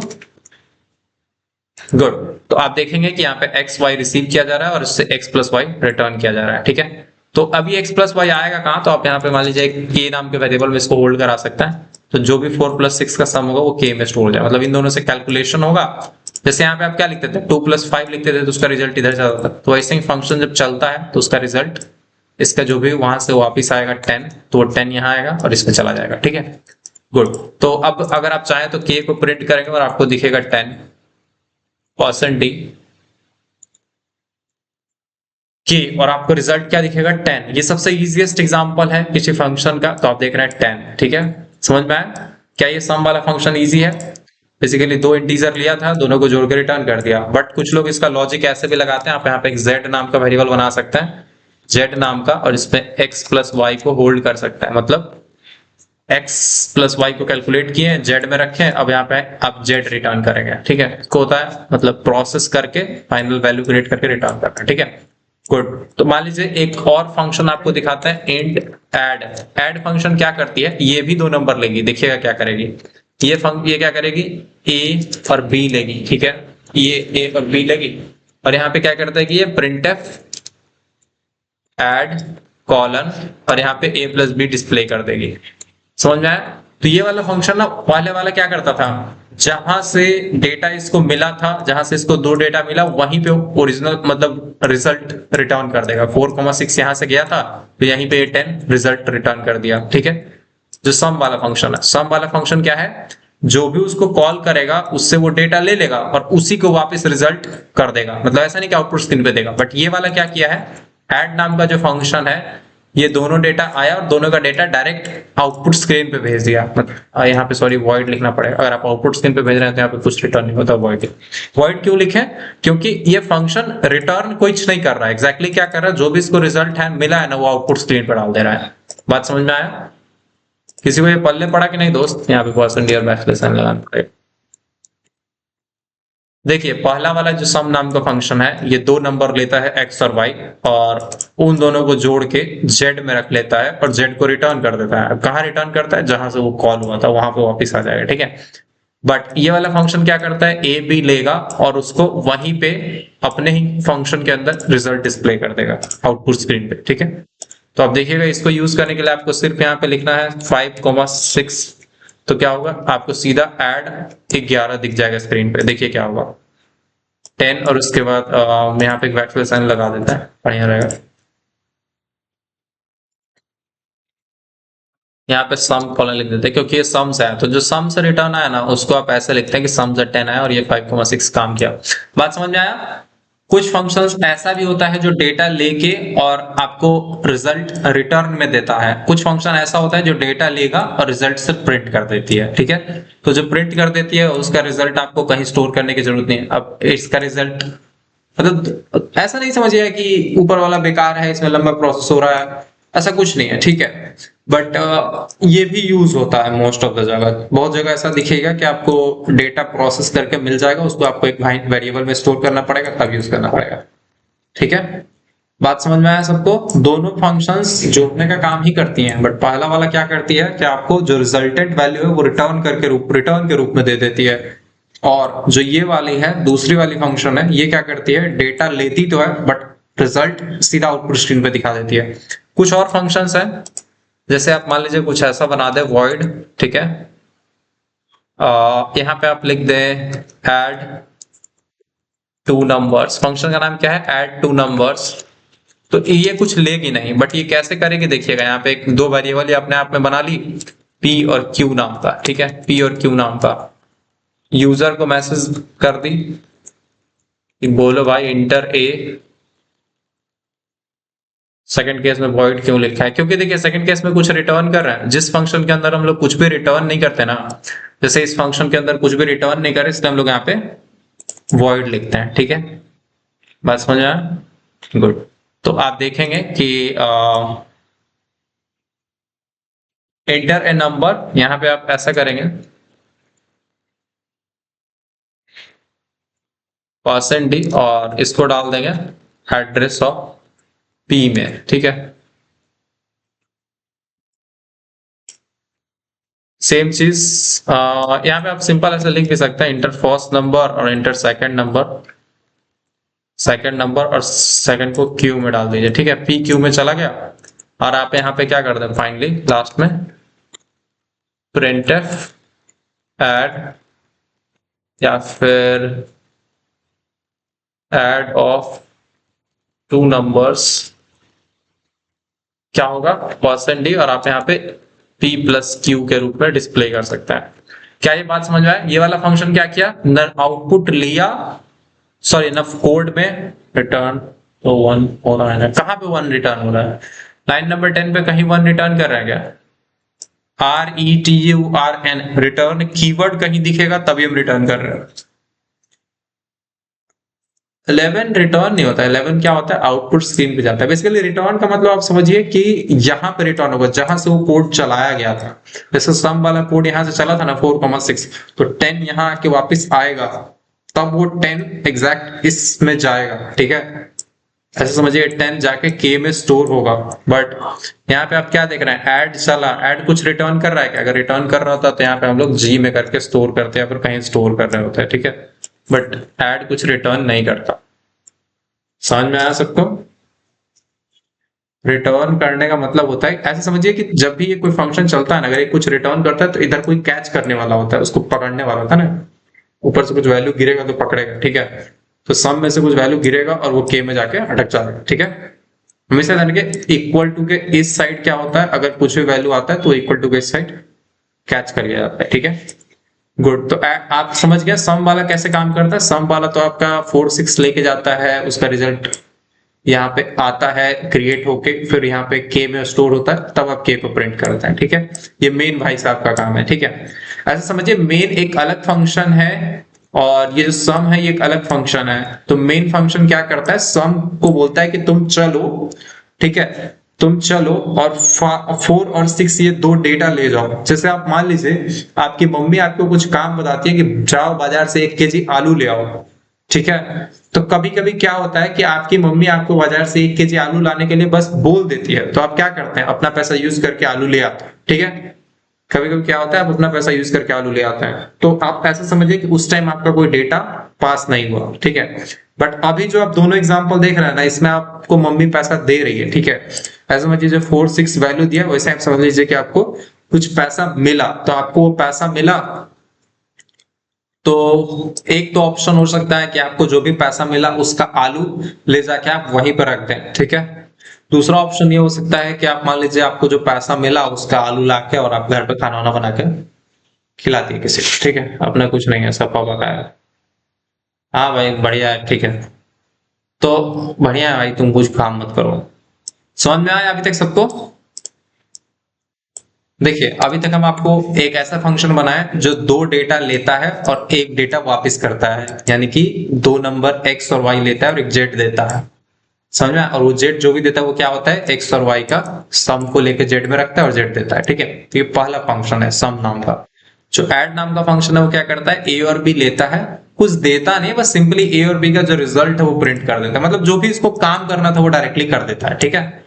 गुड, तो आप देखेंगे कि यहाँ पे एक्स वाई रिसीव किया जा रहा है और इससे एक्स प्लस वाई रिटर्न किया जा रहा है। ठीक है, तो अभी एक्स प्लस वाई आएगा कहाँ, तो आप यहाँ पे मान लीजिए के नाम के वेरिएबल में इसको होल्ड करा सकता है। तो जो भी 4 + 6 का सम होगा वो के में स्टोर हो जाएगा, मतलब इन दोनों से कैलकुलेशन होगा। जैसे यहाँ पे आप क्या लिखते थे, 2 + 5 लिखते थे तो उसका रिजल्ट इधर चलता था, तो ऐसे ही फंक्शन जब चलता है तो उसका रिजल्ट इसका जो भी वहां से वापिस आएगा 10, तो वो 10 यहाँ आएगा और इसमें चला जाएगा। ठीक है, गुड, तो अब अगर आप चाहें तो के को प्रिंट करेंगे और आपको दिखेगा 10%d के, और आपको रिजल्ट क्या दिखेगा 10। ये सबसे इजीएस्ट एग्जांपल है किसी फंक्शन का, तो आप देख रहे हैं 10। ठीक है, समझ में आया? क्या ये सम वाला फंक्शन इजी है? बेसिकली दो इंटीजर लिया था, दोनों को जोड़ के रिटर्न कर दिया। बट कुछ लोग इसका लॉजिक ऐसे भी लगाते हैं, आप यहाँ पे एक z नाम का वेरिएबल बना सकते हैं, z नाम का, और इसमें x प्लस वाई को होल्ड कर सकते हैं। मतलब x प्लस वाई को कैलकुलेट किए, z में रखे, अब यहाँ पे अब z रिटर्न करेंगे। ठीक है, इसको होता है मतलब प्रोसेस करके फाइनल वैल्यू क्रिएट करके रिटर्न करना। ठीक है, गुड। तो मान लीजिए एक और फंक्शन आपको दिखाते हैं, इंट ऐड। ऐड फंक्शन क्या करती है, ये भी दो नंबर लेगी, देखिएगा क्या करेगी। ये क्या करेगी, a और b लेगी। ठीक है, ये a और b लेगी, और यहाँ पे क्या करता है कि ये printf ऐड कॉलन, और यहाँ पे a प्लस बी डिस्प्ले कर देगी। समझ में आया? तो ये वाला फंक्शन ना, पहले वाला क्या करता था, जहां से डेटा इसको मिला था, जहां से इसको दो डेटा मिला, वहीं पे ओरिजिनल मतलब रिजल्ट रिटर्न कर देगा। 4,6 यहां से गया था, तो यहीं पे 10 रिजल्ट रिटर्न कर दिया। ठीक है, जो सम वाला फंक्शन है, सम वाला फंक्शन क्या है, जो भी उसको कॉल करेगा उससे वो डेटा ले लेगा और उसी को वापस रिजल्ट कर देगा। मतलब ऐसा नहीं कि आउटपुट स्क्रीन पे देगा। बट ये वाला क्या किया है, ऐड नाम का जो फंक्शन है, ये दोनों डेटा आया और दोनों का डेटा डायरेक्ट आउटपुट स्क्रीन पे भेज दिया। मतलब यहाँ पे सॉरी वॉइड लिखना पड़ेगा, अगर आप आउटपुट स्क्रीन पे भेज रहे हैं तो यहाँ पे कुछ रिटर्न नहीं होता, वॉइड। वॉइड क्यों लिखे, क्योंकि ये फंक्शन रिटर्न कुछ नहीं कर रहा है, एग्जैक्टली क्या कर रहा है, जो भी इसको रिजल्ट है मिला है ना, वो आउटपुट स्क्रीन पे डाल दे रहा है। बात समझ में आया? किसी को ये पल्ले पड़ा कि नहीं दोस्त? यहाँ पे परसेंट और बैकस्लैश लगाना पड़ेगा। देखिए पहला वाला जो सम नाम का फंक्शन है, ये दो नंबर लेता है x और y, और उन दोनों को जोड़ के z में रख लेता है और z को रिटर्न कर देता है। कहाँ रिटर्न करता है, जहां से वो कॉल हुआ था वहां पे वापस आ जाएगा। ठीक है, बट ये वाला फंक्शन क्या करता है, a b लेगा और उसको वहीं पे अपने ही फंक्शन के अंदर रिजल्ट डिस्प्ले कर देगा आउटपुट स्क्रीन पे। ठीक है, तो आप देखिएगा इसको यूज करने के लिए आपको सिर्फ यहाँ पे लिखना है 5,6, तो क्या होगा, आपको सीधा ऐड 11 दिख जाएगा स्क्रीन पे। देखिए क्या होगा, 10, और उसके बाद मैं यहाँ पे एक बैकस्लैश साइन लगा देता है, बढ़िया रहेगा। यहाँ पे सम कॉलन लिख देते हैं, क्योंकि ये सम्स है, तो जो सम से रिटर्न आया ना उसको आप ऐसे लिखते हैं कि सम्स 10 आया और ये 5,6 काम किया। बात समझ में आया? कुछ फंक्शंस ऐसा भी होता है जो डेटा लेके और आपको रिजल्ट रिटर्न में देता है। कुछ फंक्शन ऐसा होता है जो डेटा लेगा और रिजल्ट से प्रिंट कर देती है। ठीक है, तो जो प्रिंट कर देती है उसका रिजल्ट आपको कहीं स्टोर करने की जरूरत नहीं है। अब इसका रिजल्ट मतलब ऐसा नहीं समझिए कि ऊपर वाला बेकार है, इसमें लंबा प्रोसेस हो रहा है, ऐसा कुछ नहीं है। ठीक है, बट ये भी यूज होता है मोस्ट ऑफ द जगह। बहुत जगह ऐसा दिखेगा कि आपको डेटा प्रोसेस करके मिल जाएगा, उसको आपको एक वेरिएबल में स्टोर करना पड़ेगा, तब यूज करना पड़ेगा। ठीक है, बात समझ में आया सबको? दोनों फंक्शंस जोड़ने का काम ही करती हैं, बट पहला वाला क्या करती है कि आपको जो रिजल्टेंट वैल्यू है वो रिटर्न के रूप में दे देती है, और जो ये वाली है दूसरी वाली फंक्शन है, ये क्या करती है, डेटा लेती तो है बट रिजल्ट सीधा आउटपुट स्क्रीन पे दिखा देती है। कुछ और फंक्शंस हैं, जैसे आप मान लीजिए कुछ ऐसा बना दे void। ठीक है, यहाँ पे आप लिख दें add टू नंबर्स। फंक्शन का नाम क्या है, add टू नंबर्स। तो ये कुछ लेगी नहीं, बट ये कैसे करेगी देखिएगा, यहाँ पे एक दो वेरिएबल अपने आप में बना ली, p और q नाम का। ठीक है, p और q नाम का, यूजर को मैसेज कर दी कि बोलो भाई इंटर a। सेकंड केस में void क्यों लिखा है, क्योंकि देखिए सेकंड केस में कुछ रिटर्न कर रहे हैं। जिस फंक्शन के अंदर हम लोग कुछ भी रिटर्न नहीं करते ना, जैसे इस फंक्शन के अंदर कुछ भी रिटर्न नहीं करे, इसलिए हम लोग यहाँ पे void लिखते हैं। ठीक है, बात समझ में आया? गुड। तो आप देखेंगे कि एंटर ए नंबर, यहाँ पे आप ऐसा करेंगे %d और इसको डाल देंगे एड्रेस ऑफ p में। ठीक है, सेम चीज यहाँ पे आप सिंपल ऐसे लिख भी सकते हैं, इंटर फर्स्ट नंबर और inter second number. Second number और सेकंड को क्यू में डाल दीजिए। ठीक है, पी क्यू में चला गया, और आप यहाँ पे क्या कर दें फाइनली लास्ट में printf ऐड या फिर ऐड ऑफ टू नंबर्स, क्या होगा %d, और आप यहाँ पे p प्लस क्यू के रूप में डिस्प्ले कर सकते हैं। क्या ये बात समझ में आए? ये वाला फंक्शन क्या किया, न आउटपुट लिया, सॉरी न कोड में रिटर्न तो 1 हो रहा है ना, कहाँ पे 1 रिटर्न हो रहा है, लाइन नंबर 10 पे कहीं 1 रिटर्न कर रहा है क्या? RETURN, रिटर्न कीवर्ड कहीं दिखेगा तभी हम रिटर्न कर रहे हैं। 11 रिटर्न नहीं होता है, 11 क्या होता है, आउटपुट स्क्रीन पे जाता है। बेसिकली रिटर्न का मतलब आप समझिए कि यहाँ पे रिटर्न होगा जहां से वो कोड चलाया गया था। जैसे सम वाला कोड यहाँ से चला था ना 4,6, तो 10 यहाँ आके वापस आएगा, तब वो 10 एग्जैक्ट इसमें जाएगा। ठीक है, ऐसे समझिए 10 जाके के में स्टोर होगा। बट यहाँ पे आप क्या देख रहे हैं, ऐड चला, ऐड कुछ रिटर्न कर रहा है क्या? अगर रिटर्न कर रहा होता तो यहाँ पे हम लोग जी में करके स्टोर करते हैं, फिर कहीं स्टोर कर रहे होते हैं। ठीक है, बट ऐड कुछ रिटर्न नहीं करता। समझ में आया सबको? रिटर्न करने का मतलब होता है, ऐसे समझिए कि जब भी ये कोई फंक्शन चलता है ना, अगर ये कुछ रिटर्न करता है तो इधर कोई कैच करने वाला होता है, उसको पकड़ने वाला होता है ना, ऊपर से कुछ वैल्यू गिरेगा तो पकड़ेगा। ठीक है, तो सम में से कुछ वैल्यू गिरेगा और वो के में जाके अटक जाएगा। ठीक है, हमेशा ध्यान रखिए इक्वल टू के इस साइड क्या होता है, अगर कुछ भी वैल्यू आता है तो इक्वल टू के इस साइड कैच कर लिया जाता है। ठीक है, गुड। तो आप समझ गए सम वाला कैसे काम करता है। सम वाला तो आपका 4 6 लेके जाता है, उसका रिजल्ट यहाँ पे आता है क्रिएट होके, फिर यहाँ पे के में स्टोर होता है, तब आप के को प्रिंट करते हैं। ठीक है, ये मेन भाई साहब का काम है। ठीक है, ऐसे समझिए मेन एक अलग फंक्शन है और ये जो सम है ये एक अलग फंक्शन है। तो मेन फंक्शन क्या करता है, सम को बोलता है कि तुम चलो, ठीक है, तुम चलो और 4 और 6 ये दो डेटा ले जाओ। जैसे आप मान लीजिए आपकी मम्मी आपको कुछ काम बताती है कि जाओ बाजार से 1 केजी आलू ले आओ। ठीक है, तो कभी कभी क्या होता है कि आपकी मम्मी आपको बाजार से 1 केजी आलू लाने के लिए बस बोल देती है, तो आप क्या करते हैं, अपना पैसा यूज करके आलू ले आते हैं। ठीक है, कभी कभी क्या होता है आप अपना पैसा यूज करके आलू ले आते हैं, तो आप ऐसा समझिए कि उस टाइम आपका कोई डेटा पास नहीं हुआ। ठीक है, बट अभी जो आप दोनों एग्जांपल देख रहे हैं ना, इसमें आपको मम्मी पैसा दे रही है। ठीक है, ऐसा समझिए जो 4 6 वैल्यू दिया वैसे आप समझ लीजिए कि आपको कुछ पैसा मिला, तो आपको वो पैसा मिला तो एक तो ऑप्शन हो सकता है कि आपको जो भी पैसा मिला उसका आलू ले जाके आप वहीं पर रख दें। ठीक है, दूसरा ऑप्शन ये हो सकता है कि आप मान लीजिए आपको जो पैसा मिला उसका आलू लाके और आप घर पे खाना वाना बना के खिला दिए किसी को। ठीक है, अपना कुछ नहीं है, सब पापा का है। हाँ भाई बढ़िया है। ठीक है, तो बढ़िया है भाई, तुम कुछ काम मत करो। समझ में आया अभी तक सबको? देखिए अभी तक हम आपको एक ऐसा फंक्शन बनाया जो 2 डेटा लेता है और 1 डेटा वापस करता है, यानी कि 2 नंबर x और y लेता है और एक z देता है। समझ में? और वो z जो भी देता है वो क्या होता है, x और y का सम को लेके z में रखता है और z देता है। ठीक है, तो ये पहला फंक्शन है सम नाम का। जो ऐड नाम का फंक्शन है वो क्या करता है, a और b लेता है, कुछ देता नहीं, बस सिंपली a और b का जो रिजल्ट है वो प्रिंट कर देता है, मतलब जो भी इसको काम करना था वो डायरेक्टली कर देता है। ठीक है,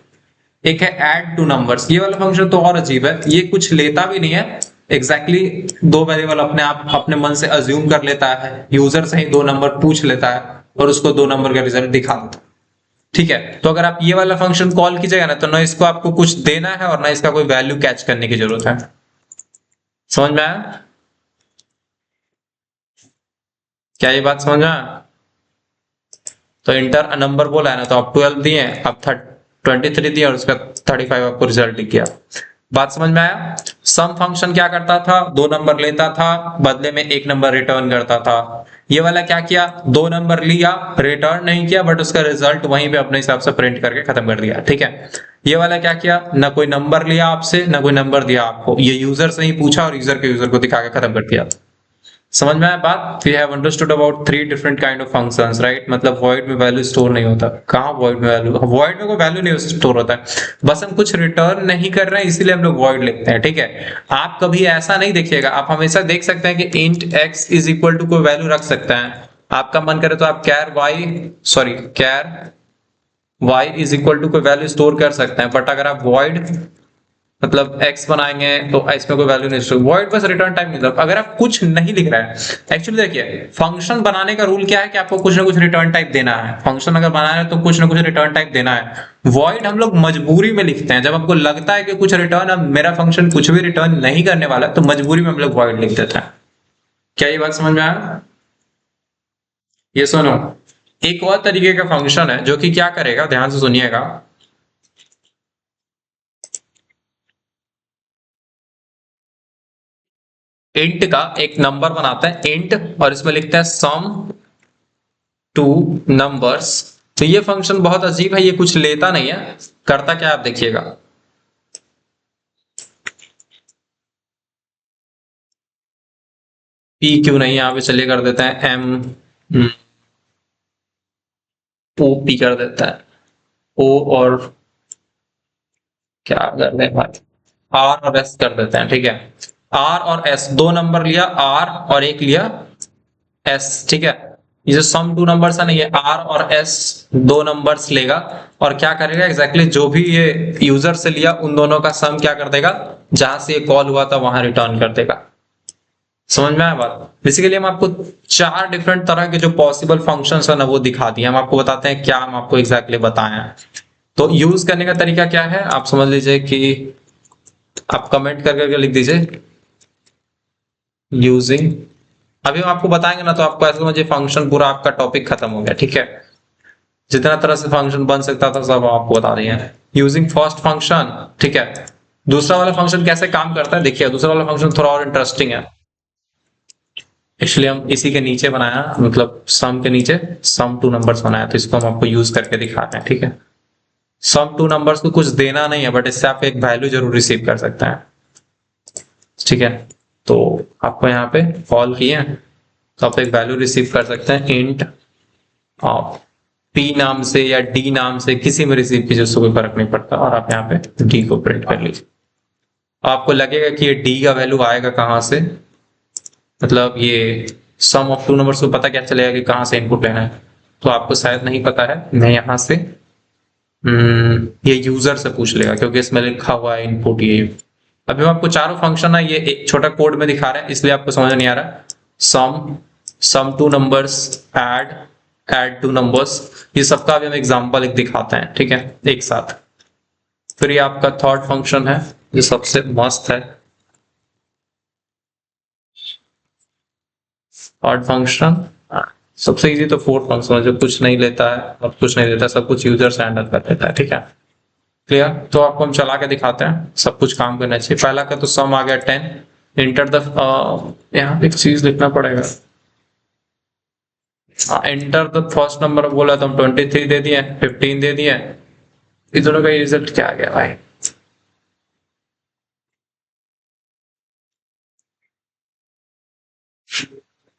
एक है ऐड टू नंबर्स, ये वाला फंक्शन तो और अजीब है, ये कुछ लेता भी नहीं है एग्जैक्टली exactly, 2 वेरिएबल अपने आप अपने मन से अज्यूम कर लेता है, यूजर से ही 2 नंबर पूछ लेता है और उसको 2 नंबर का रिजल्ट दिखा देता है। ठीक है, तो अगर आप ये वाला फंक्शन कॉल कीजिएगा ना, तो ना इसको आपको कुछ देना है और ना इसका कोई वैल्यू कैच करने की जरूरत है। समझ में आया? क्या ये बात समझ में आया? तो इंटर अ नंबर बोला है ना, तो आप 12 दिए, अब 23 दिया और उसका 35 आपको रिजल्ट दिख गया। बात समझ में आया? सम फंक्शन क्या करता था, 2 नंबर लेता था, बदले में 1 नंबर रिटर्न करता था। ये वाला क्या किया, 2 नंबर लिया, रिटर्न नहीं किया, बट उसका रिजल्ट वहीं पे अपने हिसाब से प्रिंट करके खत्म कर दिया। ठीक है, ये वाला क्या किया, ना कोई नंबर लिया आपसे ना कोई नंबर दिया आपको, ये यूजर से ही पूछा और यूजर को दिखा के खत्म कर दिया। समझ में आया बात? We have understood about 3 different kind of functions, right? मतलब वॉइड में वैल्यू स्टोर नहीं होता। कहां वॉइड में वैल्यू, वॉइड में कोई वैल्यू नहीं स्टोर होता है, बस हम कुछ रिटर्न नहीं कर रहे हैं इसीलिए हम लोग वॉइड लिखते हैं। ठीक है, आप कभी ऐसा नहीं देखिएगा, आप हमेशा देख सकते हैं कि int x is equal to कोई वैल्यू रख सकते हैं, आपका मन करे तो आप char y is equal to कोई वैल्यू स्टोर कर सकते हैं, बट अगर आप वॉइड मतलब x बनाएंगे तो इसमें कोई वैल्यू नहीं, वॉइड बस रिटर्न टाइप मतलब अगर आप कुछ नहीं लिख रहे हैं। एक्चुअली देखिए फंक्शन बनाने का रूल क्या है कि आपको कुछ ना कुछ रिटर्न टाइप देना है, फंक्शन अगर बनाना है तो कुछ ना कुछ रिटर्न टाइप देना है। वॉइड हम लोग मजबूरी में लिखते हैं, जब हमको लगता है कि कुछ रिटर्न, अब मेरा फंक्शन कुछ भी रिटर्न नहीं करने वाला तो मजबूरी में हम लोग वॉइड लिख देते हैं। क्या ये बात समझ में आया? ये सुनो, एक और तरीके का फंक्शन है जो कि क्या करेगा, ध्यान से सुनिएगा। इंट का एक नंबर बनाता है इंट और इसमें लिखता है सम टू नंबर्स। तो ये फंक्शन बहुत अजीब है, ये कुछ लेता नहीं है, करता क्या आप देखिएगा। पी क्यू नहीं, यहाँ पे चलिए कर देते हैं एम ओ पी कर देता है, ओ और क्या कर रहे हैं भाई, आर और एस कर देते हैं। ठीक है, आर और एस, दो नंबर लिया आर और एक लिया एस। ठीक है, ये जो सम टू नंबर्स है ना, ये आर और एस दो नंबर्स लेगा और क्या करेगा एग्जैक्टली जो भी ये यूजर से लिया उन दोनों का सम क्या कर देगा, जहां से ये कॉल हुआ था वहां रिटर्न कर देगा। समझ में आया बात? बेसिकली हम आपको चार डिफरेंट तरह के जो पॉसिबल फंक्शंस है ना वो दिखा दिए। हम आपको बताते हैं क्या हम आपको एग्जैक्टली बताए हैं। तो यूज करने का तरीका क्या है, आप समझ लीजिए कि आप कमेंट करके लिख दीजिए यूजिंग। अभी हम आपको बताएंगे ना तो आपको ऐसा समझिए फंक्शन पूरा आपका टॉपिक खत्म हो गया। ठीक है, जितना तरह से फंक्शन बन सकता था सब आपको बता दिए हैं। Using first function. ठीक है, दूसरा वाला फंक्शन कैसे काम करता है देखिए, दूसरा वाला फंक्शन थोड़ा और इंटरेस्टिंग है। एक्चुअली हम इसी के नीचे बनाया, मतलब सम के नीचे सम टू नंबर्स बनाया, तो इसको हम आपको यूज करके दिखाते हैं। ठीक है, सम टू नंबर्स को कुछ देना नहीं है बट इससे आप एक वैल्यू जरूर रिसीव कर सकते हैं। ठीक है, तो आपको यहाँ पे कॉल किए तो आप एक वैल्यू रिसीव कर सकते हैं इंट पी नाम से या डी नाम से, किसी में रिसीव कीजिए उससे कोई फर्क नहीं पड़ता, और आप यहाँ पे डी को प्रिंट कर लीजिए। आपको लगेगा कि ये डी का वैल्यू आएगा कहाँ से, मतलब ये सम ऑफ टू नंबर्स को पता क्या चलेगा कि कहाँ से इनपुट लेना है, तो आपको शायद नहीं पता है। मैं यहाँ से ये यूजर से पूछ लेगा क्योंकि इसमें लिखा हुआ है इनपुट ये। अभी हम आपको चारों फंक्शन है ये एक छोटा कोड में दिखा रहे हैं इसलिए आपको समझ नहीं आ रहा। Sum two numbers, add two numbers, ये सबका अभी हम एग्जांपल एक दिखाते हैं। ठीक है, एक साथ। फिर ये आपका थर्ड फंक्शन है जो सबसे मस्त है, थर्ड फंक्शन सबसे इजी तो फोर्थ फंक्शन है जो कुछ नहीं लेता है और कुछ नहीं देता, सब कुछ यूजर से हैंडल कर देता है। ठीक है, क्लियर? तो आपको हम चला के दिखाते हैं, सब कुछ काम करना चाहिए। पहला का तो सम आ गया 10, इंटर द, यहाँ पे एक चीज लिखना पड़ेगा, एंटर द फर्स्ट नंबर बोला तो हम 23 दे दिए, 15 दे दिए। इस दोनों का रिजल्ट क्या आ गया भाई,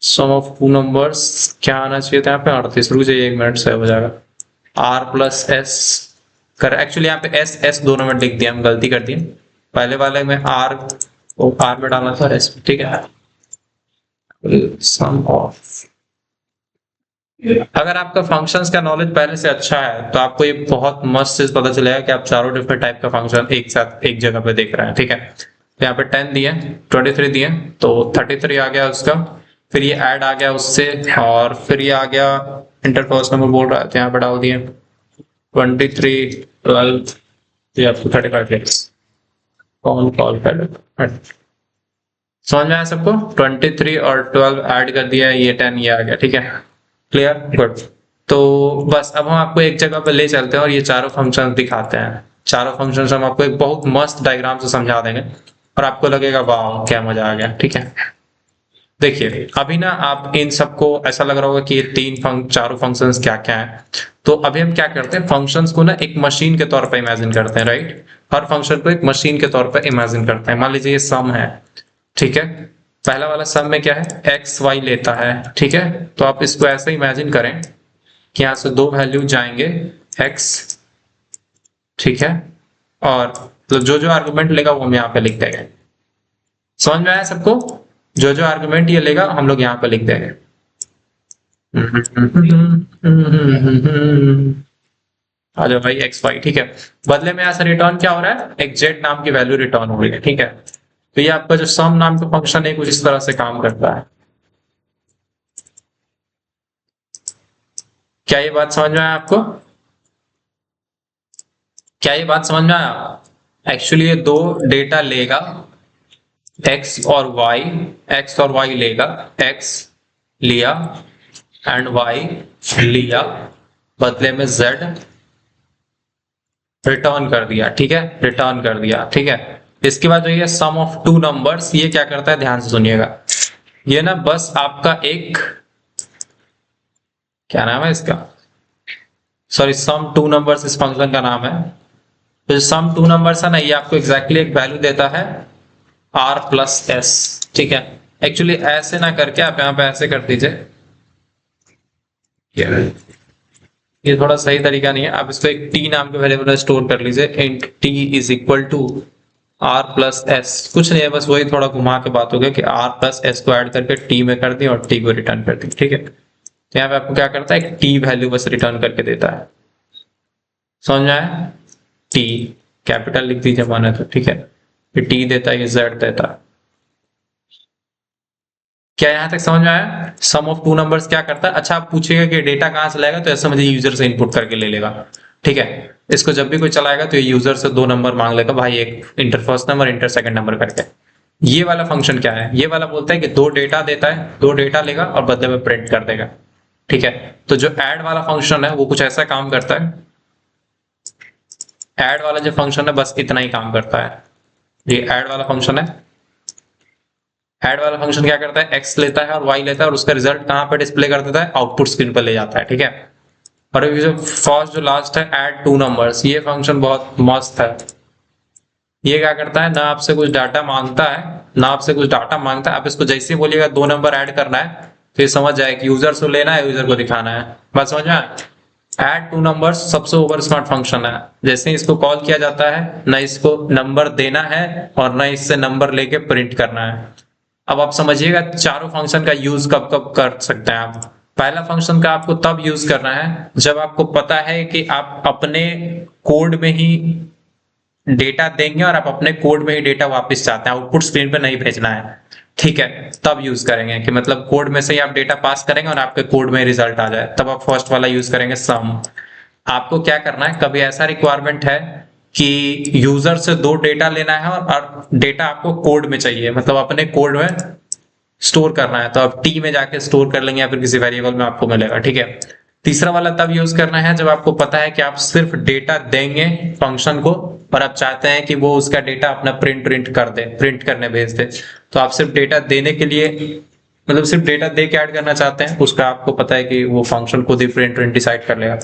सम ऑफ टू नंबर्स क्या आना चाहिए था यहाँ पे 38। रुक जाइए 1 मिनट से हो जाएगा। आर प्लस एस कर, एक्चुअली यहाँ पे एस एस दोनों में लिख दिया, हम गलती कर दिए। पहले वाले में आर में डालना था एस। ठीक है, सम ऑफ, अगर आपका फंक्शंस का नॉलेज पहले से अच्छा है तो आपको ये बहुत मस्त चीज पता चलेगा कि आप चारों डिफरेंट टाइप का फंक्शन एक साथ एक जगह पे देख रहे हैं। ठीक है, तो यहाँ पे 10 दिए, 23 दिए, तो 33 आ गया उसका, फिर ये ऐड आ गया उससे, और फिर ये आ गया इंटर फर्स्ट नंबर बोल रहा है तो यहाँ पे डाल दिए 23, 12, ये आपको 35 कॉल कर। समझ में आया सबको? 23 और 12 ऐड कर दिया, ये 10 ये आ गया। ठीक है, क्लियर, गुड। तो बस अब हम आपको एक जगह पे ले चलते हैं और ये चारों फंक्शन दिखाते हैं। चारों फंक्शन हम आपको एक बहुत मस्त डायग्राम से समझा देंगे और आपको लगेगा वाह क्या मजा आ गया। ठीक है, देखिए अभी ना आप इन सबको ऐसा लग रहा होगा कि ये चारों फंक्शंस क्या क्या है। तो अभी हम क्या करते हैं, फंक्शंस को ना एक मशीन के तौर पर इमेजिन करते हैं, राइट? हर फंक्शन को एक मशीन के तौर पर इमेजिन करते हैं। मान लीजिए ये सम है, ठीक है, पहला वाला सम में क्या है, एक्स वाई लेता है। ठीक है, तो आप इसको ऐसे इमेजिन करें कि यहां से दो वैल्यू जाएंगे एक्स, ठीक है, और तो जो जो आर्गुमेंट लेगा वो हम यहाँ पे लिख देंगे। समझ में आया सबको? जो जो आर्गुमेंट ये लेगा हम लोग यहाँ पे लिख देंगे। आ जाओ भाई एक्स वाई। ठीक है, बदले में ऐसा रिटर्न क्या हो रहा है, एक जेड नाम की वैल्यू रिटर्न हो रही है। ठीक है, तो ये आपका जो सम नाम का फंक्शन है कुछ इस तरह से काम करता है। क्या ये बात समझ में आया आपको? क्या ये बात समझ में आया? एक्चुअली ये दो डेटा लेगा एक्स और वाई लेगा, एक्स लिया एंड वाई लिया, बदले में जेड रिटर्न कर दिया। ठीक है, रिटर्न कर दिया। ठीक है, इसके बाद जो ये सम ऑफ टू नंबर्स ये क्या करता है, ध्यान से सुनिएगा। ये ना बस आपका एक, क्या नाम है इसका, सॉरी सम टू नंबर्स इस फंक्शन का नाम है। तो सम टू नंबर्स है ना, ये आपको एग्जैक्टली एक वैल्यू देता है आर प्लस एस। ठीक है, एक्चुअली ऐसे ना करके आप यहाँ पे ऐसे कर दीजिए, ये थोड़ा सही तरीका नहीं है। आप इसको एक टी नाम के वेरिएबल में स्टोर कर लीजिए, int T is equal to R plus S. कुछ नहीं है, बस वही थोड़ा घुमा के बात हो गया कि आर प्लस एस को ऐड करके टी में कर दी और टी को रिटर्न कर दी, ठीक है। तो यहाँ पे आपको क्या करता है, टी वैल्यू बस रिटर्न करके देता है, समझ में आया। टी कैपिटल लिख दीजिए माने तो, ठीक है। फिर टी देता है, ये जेड देता है। क्या यहां तक समझ में आया। सम ऑफ टू नंबर्स क्या करता है। अच्छा आप पूछेगा कि डेटा कहां से लाएगा, तो ऐसा मुझे यूजर से इनपुट करके ले लेगा, ठीक है। इसको जब भी कोई चलाएगा तो ये यूजर से दो नंबर मांग लेगा, भाई एक inter first number inter second number करके। ये वाला फंक्शन क्या है, ये वाला बोलता है कि दो डेटा देता है, दो डेटा लेगा और बदले में प्रिंट कर देगा, ठीक है। तो जो ऐड वाला फंक्शन है वो कुछ ऐसा काम करता है, ऐड वाला जो फंक्शन है बस इतना ही काम करता है। ये ऐड वाला फंक्शन है। ऐड वाला फंक्शन क्या करता है, एक्स लेता है और वाई लेता है और उसका रिजल्ट कहां पे डिस्प्ले कर देता है, आउटपुट स्क्रीन पर ले जाता है, ठीक है। और ये जो फर्स्ट जो लास्ट है ऐड टू नंबर्स, ये फंक्शन बहुत मस्त है। ये क्या करता है, ना आपसे कुछ डाटा मांगता है, ना आपसे कुछ डाटा मांगता है। आप इसको जैसे ही बोलिएगा दो नंबर ऐड करना है तो ये समझ जाए कि यूजर को लेना है, यूजर को दिखाना है, बात समझ में। ऐड टू नंबर्स सबसे ओवर स्मार्ट फंक्शन है। जैसे ही इसको कॉल किया जाता है, ना इसको नंबर देना है और ना इससे नंबर लेके प्रिंट करना है। अब आप समझिएगा चारों फंक्शन का यूज कब कब कर सकते हैं आप। पहला फंक्शन का आपको तब यूज करना है जब आपको पता है कि आप अपने कोड में ही डेटा देंगे और आप अपने कोड में ही डेटा वापस चाहते हैं, आउटपुट स्क्रीन पे नहीं भेजना है, ठीक है। तब यूज करेंगे कि मतलब कोड में से ही आप डेटा पास करेंगे और आपके कोड में रिजल्ट आ जाए, तब आप फर्स्ट वाला यूज करेंगे सम। आपको क्या करना है, कभी ऐसा रिक्वायरमेंट है कि यूजर से दो डेटा लेना है और डेटा आपको कोड में चाहिए, मतलब अपने कोड में स्टोर करना है, तो आप टी में जाके स्टोर कर लेंगे या फिर किसी वेरिएबल में आपको मिलेगा, ठीक है। तीसरा वाला तब यूज करना है जब आपको पता है कि आप सिर्फ डेटा देंगे फंक्शन को और आप चाहते हैं कि वो उसका डेटा अपना प्रिंट कर दे, प्रिंट करने भेज दे। तो आप सिर्फ डेटा देने के लिए, मतलब सिर्फ डेटा दे के ऐड करना चाहते हैं, उसका आपको पता है कि वो फंक्शन खुद ही प्रिंट डिसाइड कर लेगा।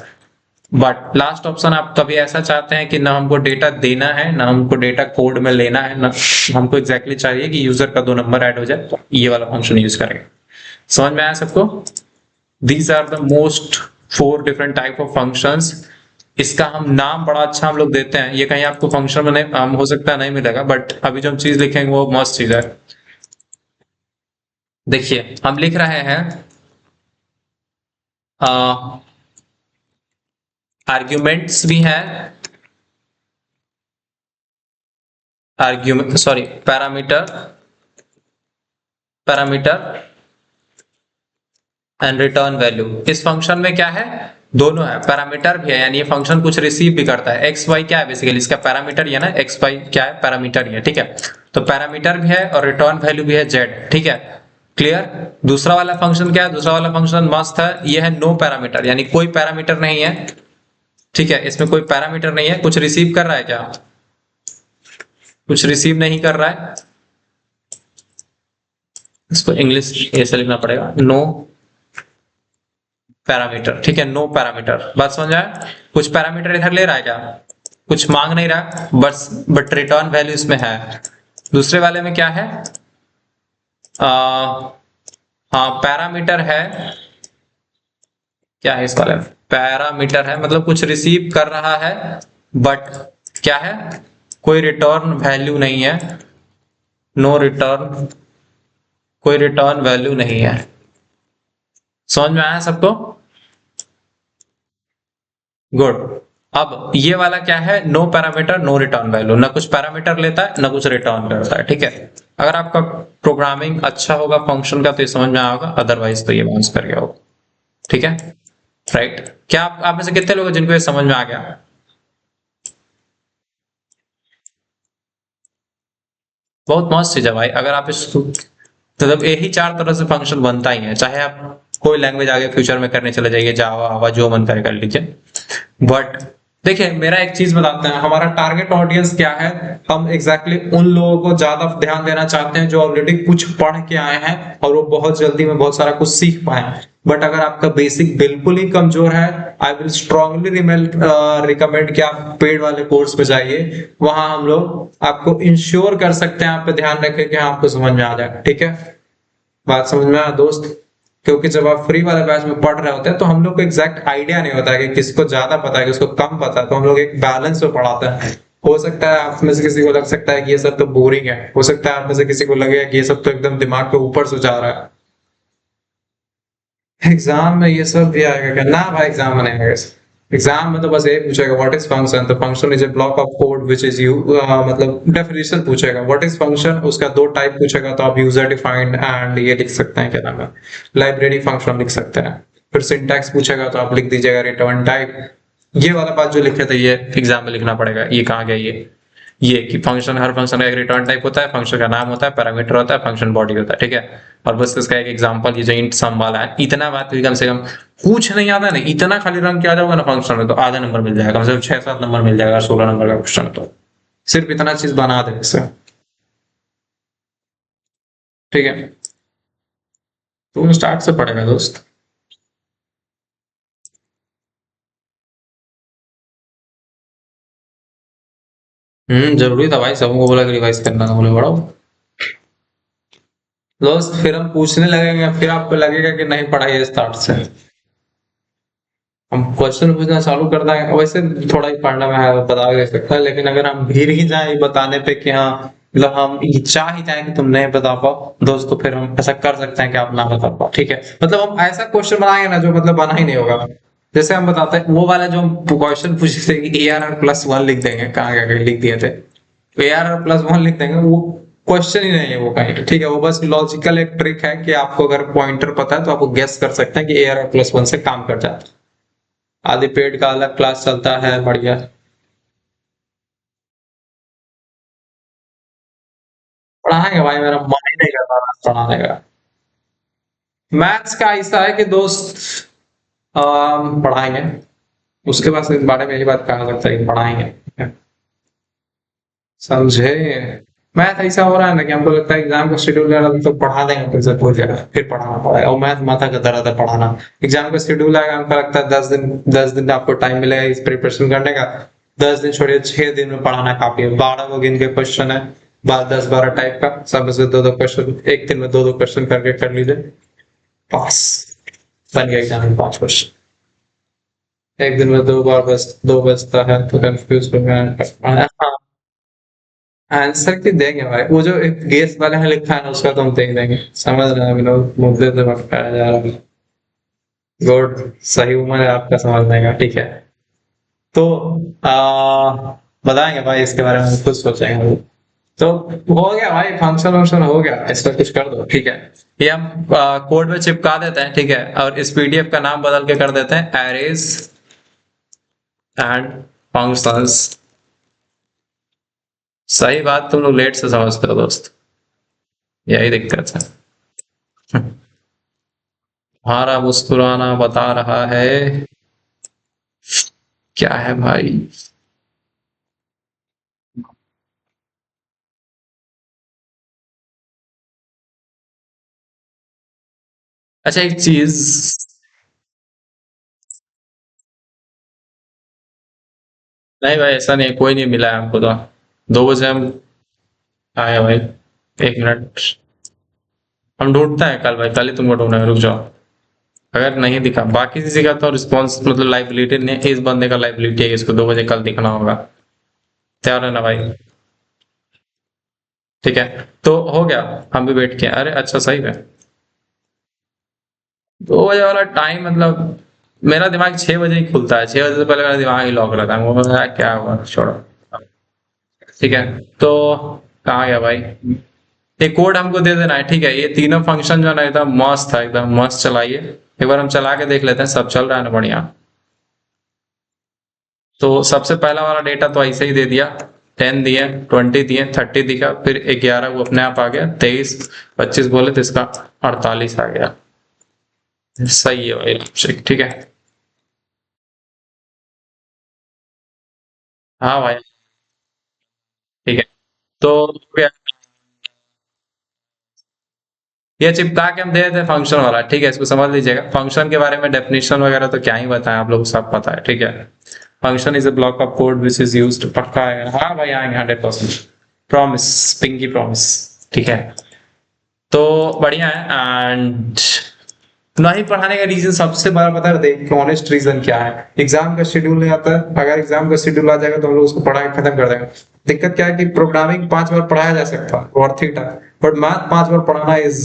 बट लास्ट ऑप्शन आप कभी ऐसा चाहते हैं कि ना हमको डेटा देना है ना हमको डेटा कोड में लेना है, ना हमको एग्जैक्टली चाहिए कि यूजर का दो नंबर ऐड हो जाए, तो ये वाला फंक्शन यूज करेंगे। समझ में आया सबको। These are the most 4 different type of functions. इसका हम नाम बड़ा अच्छा हम लोग देते हैं, ये कहीं आपको फंक्शन में नहीं, हो सकता है नहीं मिलेगा, बट अभी जो हम चीज लिखेंगे वो मस्त चीज है। देखिए हम लिख रहे हैं आर्ग्यूमेंट्स भी है, argument sorry parameter, parameter and return value. इस फंक्शन में क्या है, दोनों है, पैरामीटर भी है, यानी ये फंक्शन कुछ रिसीव भी करता है। एक्स वाई क्या है बेसिकली, इसका पैरामीटर ये ना, एक्स वाई क्या है, पैरामीटर ही है, ठीक है। तो पैरामीटर भी है और रिटर्न वैल्यू भी है जेड, ठीक है, क्लियर। दूसरा वाला फंक्शन क्या है, दूसरा वाला फंक्शन मस्त है, ये है नो पैरामीटर, यानी कोई पैरामीटर नहीं है, ठीक है। इसमें कोई पैरामीटर नहीं है। कुछ रिसीव कर रहा है क्या, कुछ रिसीव नहीं कर रहा है। इसको इंग्लिश ऐसे लिखना पड़ेगा, नो पैरामीटर, ठीक है, नो पैरामीटर, बात समझ आया। कुछ पैरामीटर इधर ले रहा है क्या, कुछ मांग नहीं रहा, बस बट रिटर्न वैल्यू इसमें है। दूसरे वाले में क्या है, हाँ पैरामीटर है, क्या है इस वाले में, पैरामीटर है, मतलब कुछ रिसीव कर रहा है, बट क्या है, कोई रिटर्न वैल्यू नहीं है, नो रिटर्न, कोई रिटर्न वैल्यू नहीं है। समझ में आया सबको, गुड। अब ये वाला क्या है, no parameter no return value, ना कुछ पैरामीटर लेता है ना कुछ रिटर्न करता है, ठीक है। अगर आपका प्रोग्रामिंग अच्छा होगा फंक्शन का तो ये समझ में आएगा, अदरवाइज तो ये बाउंस कर गया होगा, ठीक है, राइट। क्या आप में से कितने लोग हैं जिनको ये समझ में आ गया, बहुत मस्त चीज है भाई। अगर आप इसको मतलब यही 4 तरह से फंक्शन बनता ही है, चाहे आप कोई लैंग्वेज आगे फ्यूचर में करने चले जाइए, जावा आवा जो मन करे कर लीजिए। बट देखिए मेरा एक चीज बताते हैं, हमारा टारगेट ऑडियंस क्या है, हम एग्जैक्टली उन लोगों को ज्यादा ध्यान देना चाहते हैं जो ऑलरेडी कुछ पढ़ के आए हैं और वो बहुत जल्दी में बहुत सारा कुछ सीख पाए। बट अगर आपका बेसिक बिल्कुल ही कमजोर है, आई विल स्ट्रांगली रिकमेंड कि आप पेड वाले कोर्स पे जाइए, वहां हम लोग आपको इंश्योर कर सकते हैं, आप पे ध्यान रखें कि आपको समझ में आ जाए, ठीक है। बात समझ में आया दोस्त? क्योंकि जब आप फ्री वाले बैच में पढ़ रहे होते हैं तो हम लोग को एग्जैक्ट आइडिया नहीं होता है कि किसको ज्यादा पता है किसको कम पता है, तो हम लोग एक बैलेंस में पढ़ाते हैं। हो सकता है आप में से किसी को लग सकता है कि ये सब तो बोरिंग है, हो सकता है आप में से किसी को लगेगा कि ये सब तो एकदम दिमाग के ऊपर से जा रहा है। एग्जाम में ये सब भी आएगा क्या? ना भाई, एग्जाम में नहीं आएगा। एग्जाम में तो बस ये पूछेगा व्हाट इज फंक्शन, तो function is a block of code which is you, मतलब डेफिनेशन पूछेगा व्हाट इज फंक्शन, उसका दो टाइप पूछेगा तो आप यूजर डिफाइंड एंड ये लिख सकते हैं, क्या नाम है, लाइब्रेरी फंक्शन लिख सकते हैं। फिर सिंटैक्स पूछेगा तो आप लिख दीजिएगा रिटर्न टाइप। ये वाला बात जो लिखे थे ये एग्जाम में लिखना पड़ेगा। ये कहाँ गया ये कि फंक्शन, हर फंक्शन का एक रिटर्न टाइप होता है, फंक्शन का नाम होता है, पैरामीटर होता है, फंक्शन बॉडी होता है, ठीक है। और बस इसका एक एग्जांपल ये जो इंट सम वाला है, इतना बात भी कम से कम कुछ नहीं आता नहीं, इतना खाली रंग किया जाओगा ना फंक्शन में तो आधा नंबर मिल जाएगा, कम से कम 6-7 नंबर मिल जाएगा 16 नंबर का क्वेश्चन। तो सिर्फ इतना चीज बना दे इससे, ठीक है। तो स्टार्ट से पड़ेगा दोस्त। जरूरी था भाई, सबको बोला कि रिवाइज करना था, बोले बड़ा दोस्त। फिर हम पूछने लगेंगे, फिर आपको लगेगा कि नहीं पढ़ाई है स्टार्ट से। हम क्वेश्चन पूछना चालू कर देंगे, वैसे थोड़ा ही पढ़ना में है बता दे सकता है, लेकिन अगर हम भीड़ ही जाए बताने पे कि हाँ, मतलब हम ये चाह ही जाए कि तुम नहीं बता पाओ दोस्त, तो फिर हम ऐसा कर सकते हैं कि आप ना बता पाओ, ठीक है। मतलब हम ऐसा क्वेश्चन बनाएंगे ना जो मतलब बना ही नहीं होगा। जैसे हम बताते हैं वो वाला जो हम क्वेश्चन पूछे थे कि ARR+1 लिख देंगे, कहाँ क्या लिख दिए थे, तो ARR+1 लिख देंगे, वो क्वेश्चन ही नहीं है वो कहीं, ठीक है। वो बस लॉजिकल एक ट्रिक है कि आपको अगर पॉइंटर पता है तो आपको गेस कर सकते हैं कि ARR+1 से काम कर जाता है। आधे पेड का अलग क्लास चलता है, बढ़िया। पढ़ाएंगे भाई, मेरा मन ही नहीं करता मैथ्स पढ़ाने का। मैथ्स का ऐसा है कि दोस्त पढ़ाएंगे, उसके बाद इस बारे में यही बात कहा सकता है कि पढ़ाएंगे, समझे। मैथ ऐसा हो रहा है ना कि हमको लगता है एग्जाम का शेड्यूल लगा तो पढ़ा देंगे, फिर से भूल जाएगा, फिर पढ़ाना पड़ेगा, और मैथ माथा का दर्द है पढ़ाना। एग्जाम का शेड्यूल आएगा, हमको लगता है 10 दिन आपको टाइम मिलेगा इस प्रिपरेशन करने का। 10 दिन छोड़िए, 6 दिन में पढ़ाना काफी है। 12 को गिन के क्वेश्चन है, 10-12 टाइप का, सब में से 2-2 क्वेश्चन, एक दिन में 2-2 क्वेश्चन करके कर लीजिए, पास। बन गया एग्जाम में 5 क्वेश्चन। एक दिन में 2 बार बस 2 बजता है तो कंफ्यूज हो गया। आंसर की देंगे भाई, वो जो एक गेस वाले में लिखा है ना उसका तो हम देख देंगे, समझ रहे हैं लोग, मुद्दे से भटकाया जा रहा है। गुड, सही उम्र है आपका समझने का, ठीक है। तो बताएंगे भाई इसके बारे में, खुद सोचेंगे। तो हो गया भाई, फंक्शन वंक्शन हो गया, इसका कुछ कर दो, ठीक है। ये हम कोड में चिपका देते हैं, ठीक है, और इस पीडीएफ का नाम बदल के कर देते हैं एरेज एंड फंक्शंस। सही बात तुम लोग लेट से समझते हो दोस्त, यही दिक्कत है। तुम्हारा मुस्कुराना बता रहा है क्या है भाई। अच्छा एक चीज, नहीं भाई ऐसा नहीं, कोई नहीं मिला है हमको तो। 2 बजे हम आए भाई, 1 मिनट, हम ढूंढते हैं कल भाई, कल ही तुमको ढूंढेंगे, रुक जाओ। अगर नहीं दिखा, बाकी किसी का तो रिस्पॉन्स मतलब लाइबिलिटी नहीं है, इस बंदे का लाइबिलिटी है, इसको 2 बजे कल दिखना होगा। तैयार है ना भाई? ठीक है, तो हो गया, हम भी वेट किए। अरे अच्छा सही है। 2 बजे वाला टाइम मतलब मेरा दिमाग 6 बजे ही खुलता है, 6 बजे से पहले मेरा दिमाग ही लॉक रहता है, वो मेरा क्या हुआ छोड़ो। ठीक है, तो कहाँ गया भाई? एक कोड हमको दे देना है, ठीक है। ये तीनों फंक्शन जो है ना एकदम मस्त था, एकदम मस्त चलाइए। एक बार हम चला के देख लेते हैं सब चल रहा है ना बढ़िया। तो सबसे पहला वाला डेटा तो ऐसे ही दे दिया, 10 दिए, 20 दिए, 30 दिखा, फिर 11 वो अपने आप आ गया, 23 25 बोले तो इसका 48 आ गया। सही है भाई, ठीक है। हाँ भाई, ठीक है। तो ये चिपका के हम दे देते फंक्शन वाला, ठीक है, इसको समझ लीजिएगा। फंक्शन के बारे में डेफिनेशन वगैरह तो क्या ही बताएं, आप लोग सब पता है, ठीक है। Function is a block of code which is used, पक्का है? हाँ भाई आएंगे 100%, प्रॉमिस, पिंकी प्रॉमिस, ठीक है। तो बढ़िया है। एंड नहीं पढ़ाने का रीजन सबसे बड़ा पता है, देख ऑनेस्ट रीजन क्या है, एग्जाम का शेड्यूल नहीं आता है। अगर एग्जाम का शेड्यूल आ जाएगा तो हम लोग उसको पढ़ा के खत्म कर देंगे। दिक्कत क्या है कि प्रोग्रामिंग 5 बार पढ़ाया जा सकता है वर्थ इट है, बट मैथ 5 बार पढ़ाना इज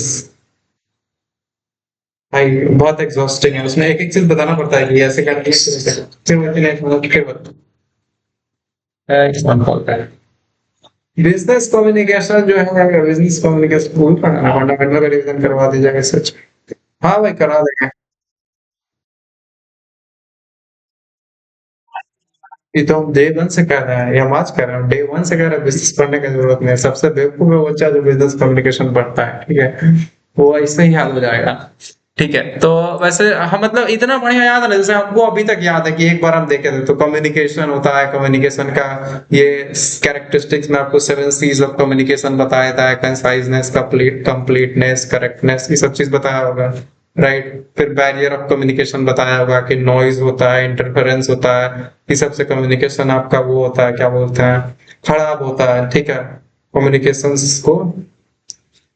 भाई बहुत एग्जॉस्टिंग है। उसमें एक एक चीज बताना पड़ता है कि ऐसे करके फिर बच्चे नहीं फिर बता बिजनेस कम्युनिकेशन जो है, बिजनेस कम्युनिकेशन वो भी पढ़ाना फंडामेंटल का रिवीजन करवा दीजिएगा सच। हाँ भाई करा देंगे। ये तो हम डे वन से कह रहे हैं, या हम आज कह रहे हैं, डे वन से कह रहे हैं बिजनेस पढ़ने की जरूरत नहीं है। सबसे बेवकूफ है वो बच्चा जो बिजनेस कम्युनिकेशन पढ़ता है, ठीक है, वो ऐसे ही हाल हो जाएगा। ठीक है, तो वैसे हम मतलब इतना बढ़िया याद है ना, जैसे हमको अभी तक याद है कि एक बार हम देखे थे, तो कम्युनिकेशन होता है, कम्युनिकेशन का ये कैरेक्टरिस्टिक्स में आपको 7 C's ऑफ कम्युनिकेशन बताया था, कंसाइजनेस, कंप्लीटनेस, करेक्टनेस, ये सब चीज बताया होगा, राइट। फिर बैरियर ऑफ कम्युनिकेशन बताया होगा कि नॉइज होता है, इंटरफेरेंस होता है, इस सब से कम्युनिकेशन आपका वो होता है, क्या बोलते हैं, खराब होता है, ठीक है, कम्युनिकेशंस को।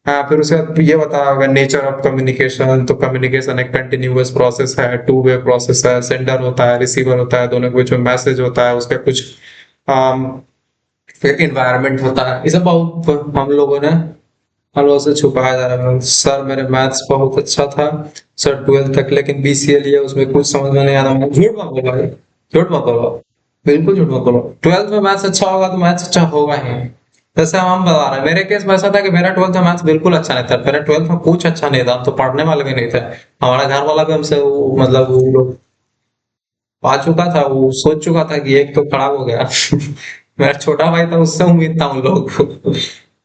हाँ, फिर उसके बाद ये बताया होगा नेचर ऑफ कम्युनिकेशन। तो कम्युनिकेशन एक कंटिन्यूअस प्रोसेस है, टू वे प्रोसेस है, सेंडर होता है, रिसीवर होता है, दोनों के बीच में मैसेज होता है, उसका कुछ फिर इन्वायरमेंट होता है। ये सब बहुत हम लोगों से छुपाया जा रहा है। सर मेरे मैथ्स बहुत अच्छा था सर 12th तक, लेकिन बीसीए लिया उसमें कुछ समझ में नहीं आ रहा। झूठ मत बोलो भाई, झूठ मत बोलो, बिल्कुल झूठ मत बोलो। 12th में मैथ्स अच्छा होगा तो मैथ्स अच्छा होगा ही। जैसे हम बता रहे हैं, मेरे केस में ऐसा था कि मेरा 12th में मैथ्स बिल्कुल अच्छा नहीं था, मेरा 12th में कुछ अच्छा नहीं था, तो पढ़ने वाले भी नहीं थे। हमारा घर वाला भी हमसे वो मतलब वो लोग पा चुका था, वो सोच चुका था कि एक तो खराब हो गया मेरा छोटा भाई था, उससे उम्मीद था उन लोग को।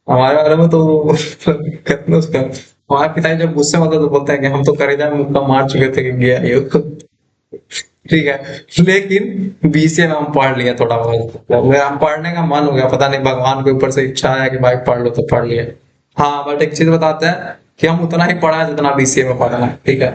हमारे बारे में तो कितना उसका हमारे पिताजी जब गुस्से होते तो बोलते हैं कि हम तो करेजा में मुक्का मार चुके थे कि गया ये। ठीक है, लेकिन बीसीए में हम पढ़ लिए थोड़ा बहुत, तो मेरा हम पढ़ने का मन हो गया, पता नहीं भगवान के ऊपर से इच्छा है कि भाई पढ़ लो तो पढ़ लिए। हाँ बट एक चीज बताते हैं कि हम उतना ही पढ़ा है जितना बीसीए में पढ़ा है, ठीक है।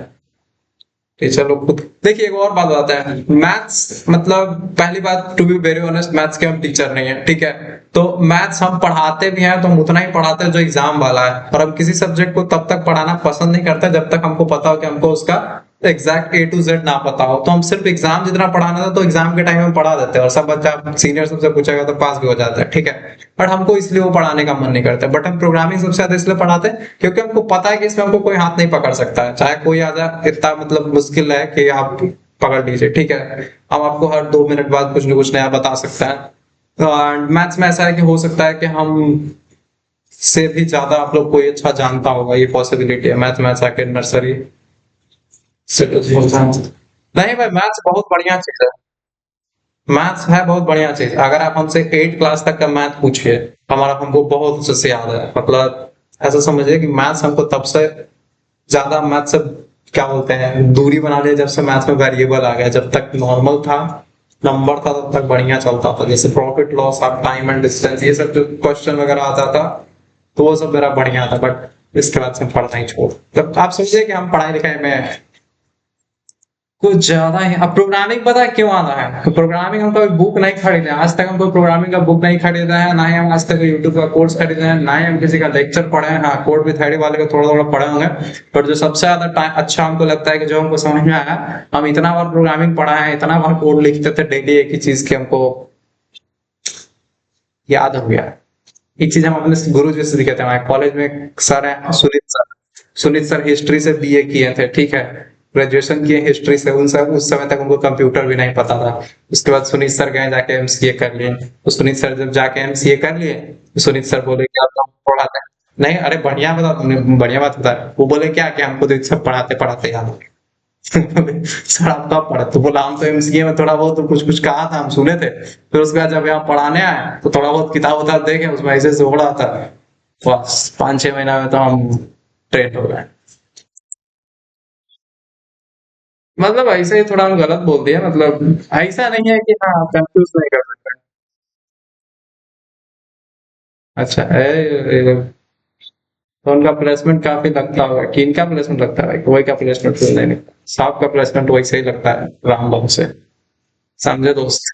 टीचर लोग खुद देखिए, एक और बात बताते हैं, मैथ्स मतलब पहली बात, to be very honest, maths के हम टीचर नहीं है, ठीक है। तो मैथ्स हम पढ़ाते भी हैं तो हम उतना ही पढ़ाते हैं जो एग्जाम वाला है, और हम किसी सब्जेक्ट को तब तक पढ़ाना पसंद नहीं करते जब तक हमको पता हो कि हमको उसका एग्जैक्ट ए टू जेड ना पता हो। तो हम सिर्फ एग्जाम जितना पढ़ाना था तो एग्जाम के टाइम में पढ़ा देते हैं, और सब बच्चा सीनियर सबसे पूछेगा तो पास भी हो जाता है, ठीक है। बट हमको इसलिए वो पढ़ाने का मन नहीं करता। बट हम प्रोग्रामिंग सबसे ज्यादा इसलिए पढ़ाते हैं क्योंकि हमको पता है कि इसमें हमको कोई हाथ नहीं पकड़ सकता है, चाहे कोई आ जाए, इतना मतलब मुश्किल है कि आप पकड़ लीजिए, ठीक है। हम आपको हर 2 मिनट बाद कुछ न कुछ नया बता सकता है। और मैथ्स में ऐसा है कि हो सकता है कि हम से भी ज्यादा आप लोग कोई अच्छा जानता होगा, ये पॉसिबिलिटी है। मैथ्स आके नर्सरी से कुछ होता है। नहीं भाई, मैथ्स बहुत बढ़िया चीज है। मैथ्स है बहुत बढ़िया चीज। अगर आप हमसे 8 क्लास तक का मैथ पूछिए, हमारा हमको बहुत अच्छे से याद है। मतलब ऐसा समझिए कि मैथ्स हमको तब से ज्यादा मैथ से क्या बोलते हैं दूरी बना लिया जब से मैथ्स में वेरिएबल आ गया। जब तक नॉर्मल था, नंबर था, तब तक बढ़िया चलता था। जैसे प्रॉफिट लॉस, आप टाइम एंड डिस्टेंस, ये सब जो क्वेश्चन वगैरह आता था तो वो सब मेरा बढ़िया था। बट इसके बाद से पढ़ना ही छोड़, जब आप समझिए कि हम पढ़ाई लिखाई में कुछ ज्यादा ही। अब प्रोग्रामिंग पता है क्यों आता है? प्रोग्रामिंग हम कभी बुक नहीं खरीदे, आज तक हम कोई प्रोग्रामिंग का बुक नहीं खरीदा है, ना ही हम आज तक यूट्यूब का कोर्स खरीदे हैं, ना ही हम किसी का लेक्चर पढ़े हैं। हाँ, कोड भी थ्योरी वाले को थोड़ा थोड़ा पढ़े होंगे, पर जो सबसे ज्यादा अच्छा हमको लगता है कि जो हमको समझ में आया, हम इतना बार प्रोग्रामिंग पढ़ा है, इतना बार कोड लिखते थे डेली एक ही चीज की, हमको याद हो गया। एक चीज हम अपने गुरु जी से सीखे थे, हमारे कॉलेज में एक सर है Sunit sir. Sunit sir history से बीए किए थे, ठीक है, ग्रेजुएशन किए हिस्ट्री से। उन सब उस समय तक उनको कंप्यूटर भी नहीं पता था। उसके बाद सुनीत सर गए जाके एमसीए कर लिए। तो सुनीत सर जब जाके एमसीए कर लिए तो सुनीत सर बोले क्या तुम पढ़ाते नहीं? अरे बढ़िया बता, तुमने बढ़िया बात बता। वो बोले क्या कि हमको तो सब पढ़ाते पढ़ाते याद हो गया। सर आप कब पढ़ा? तो बोला हम तो एमसीए में थोड़ा बहुत तो कुछ कुछ कहा था, हम सुने थे। फिर उसके बाद जब यहाँ पढ़ाने आए तो थोड़ा बहुत किताब उताब देखे, उसमें ऐसे से हो रहा था। बस 5-6 महीना में तो हम ट्रेन हो गए। मतलब ऐसे ही थोड़ा हम गलत बोल दिए, मतलब ऐसा नहीं है कि हाँ कंफ्यूज नहीं कर सकते। अच्छा तो उनका प्लेसमेंट काफी लगता होगा। किनका प्लेसमेंट लगता है भाई? कोई का प्लेसमेंट तो नहीं। सबका प्लेसमेंट वैसे ही लगता है, राम बाबू से। समझे दोस्त?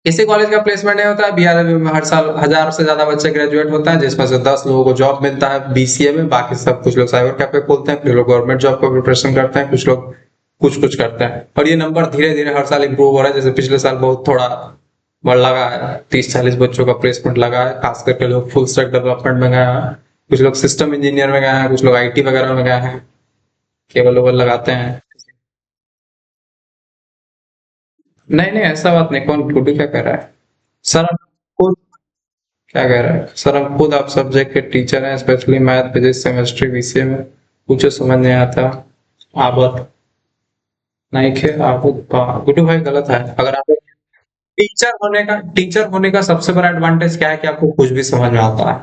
किसी कॉलेज का प्लेसमेंट नहीं होता है। बीआरबी में हर साल 1000 से ज्यादा बच्चे ग्रेजुएट होता है, जिसमें से 10 लोगों को जॉब मिलता है बीसीए में। बाकी सब, कुछ लोग साइबर कैफे खोलते हैं, कुछ लोग गवर्नमेंट जॉब का प्रिपरेशन करते हैं, कुछ लोग कुछ कुछ करते हैं। और ये नंबर धीरे धीरे हर साल इंप्रूव हो रहा है। जैसे पिछले साल बहुत थोड़ा बढ़ लगा है, 30-40 बच्चों का प्लेसमेंट लगा है। खास करके लोग फुल स्टैक डेवलपमेंट में गए हैं, कुछ लोग सिस्टम इंजीनियर में गए हैं, कुछ लोग आईटी वगैरह में गए हैं, केबल वेबल लगाते हैं। नहीं नहीं, ऐसा बात नहीं। कौन गुड्डू क्या कर रहा है? सर हम खुद, क्या कह रहा है सर, हम खुद आप सब्जेक्ट के टीचर हैं, specially math, physics, chemistry, BCA में। कुछ समझ नहीं आता। आबत नहीं खे आबुद गुड्डू भाई गलत है। अगर आप टीचर होने का सबसे बड़ा एडवांटेज क्या है कि आपको कुछ भी समझ में आता है।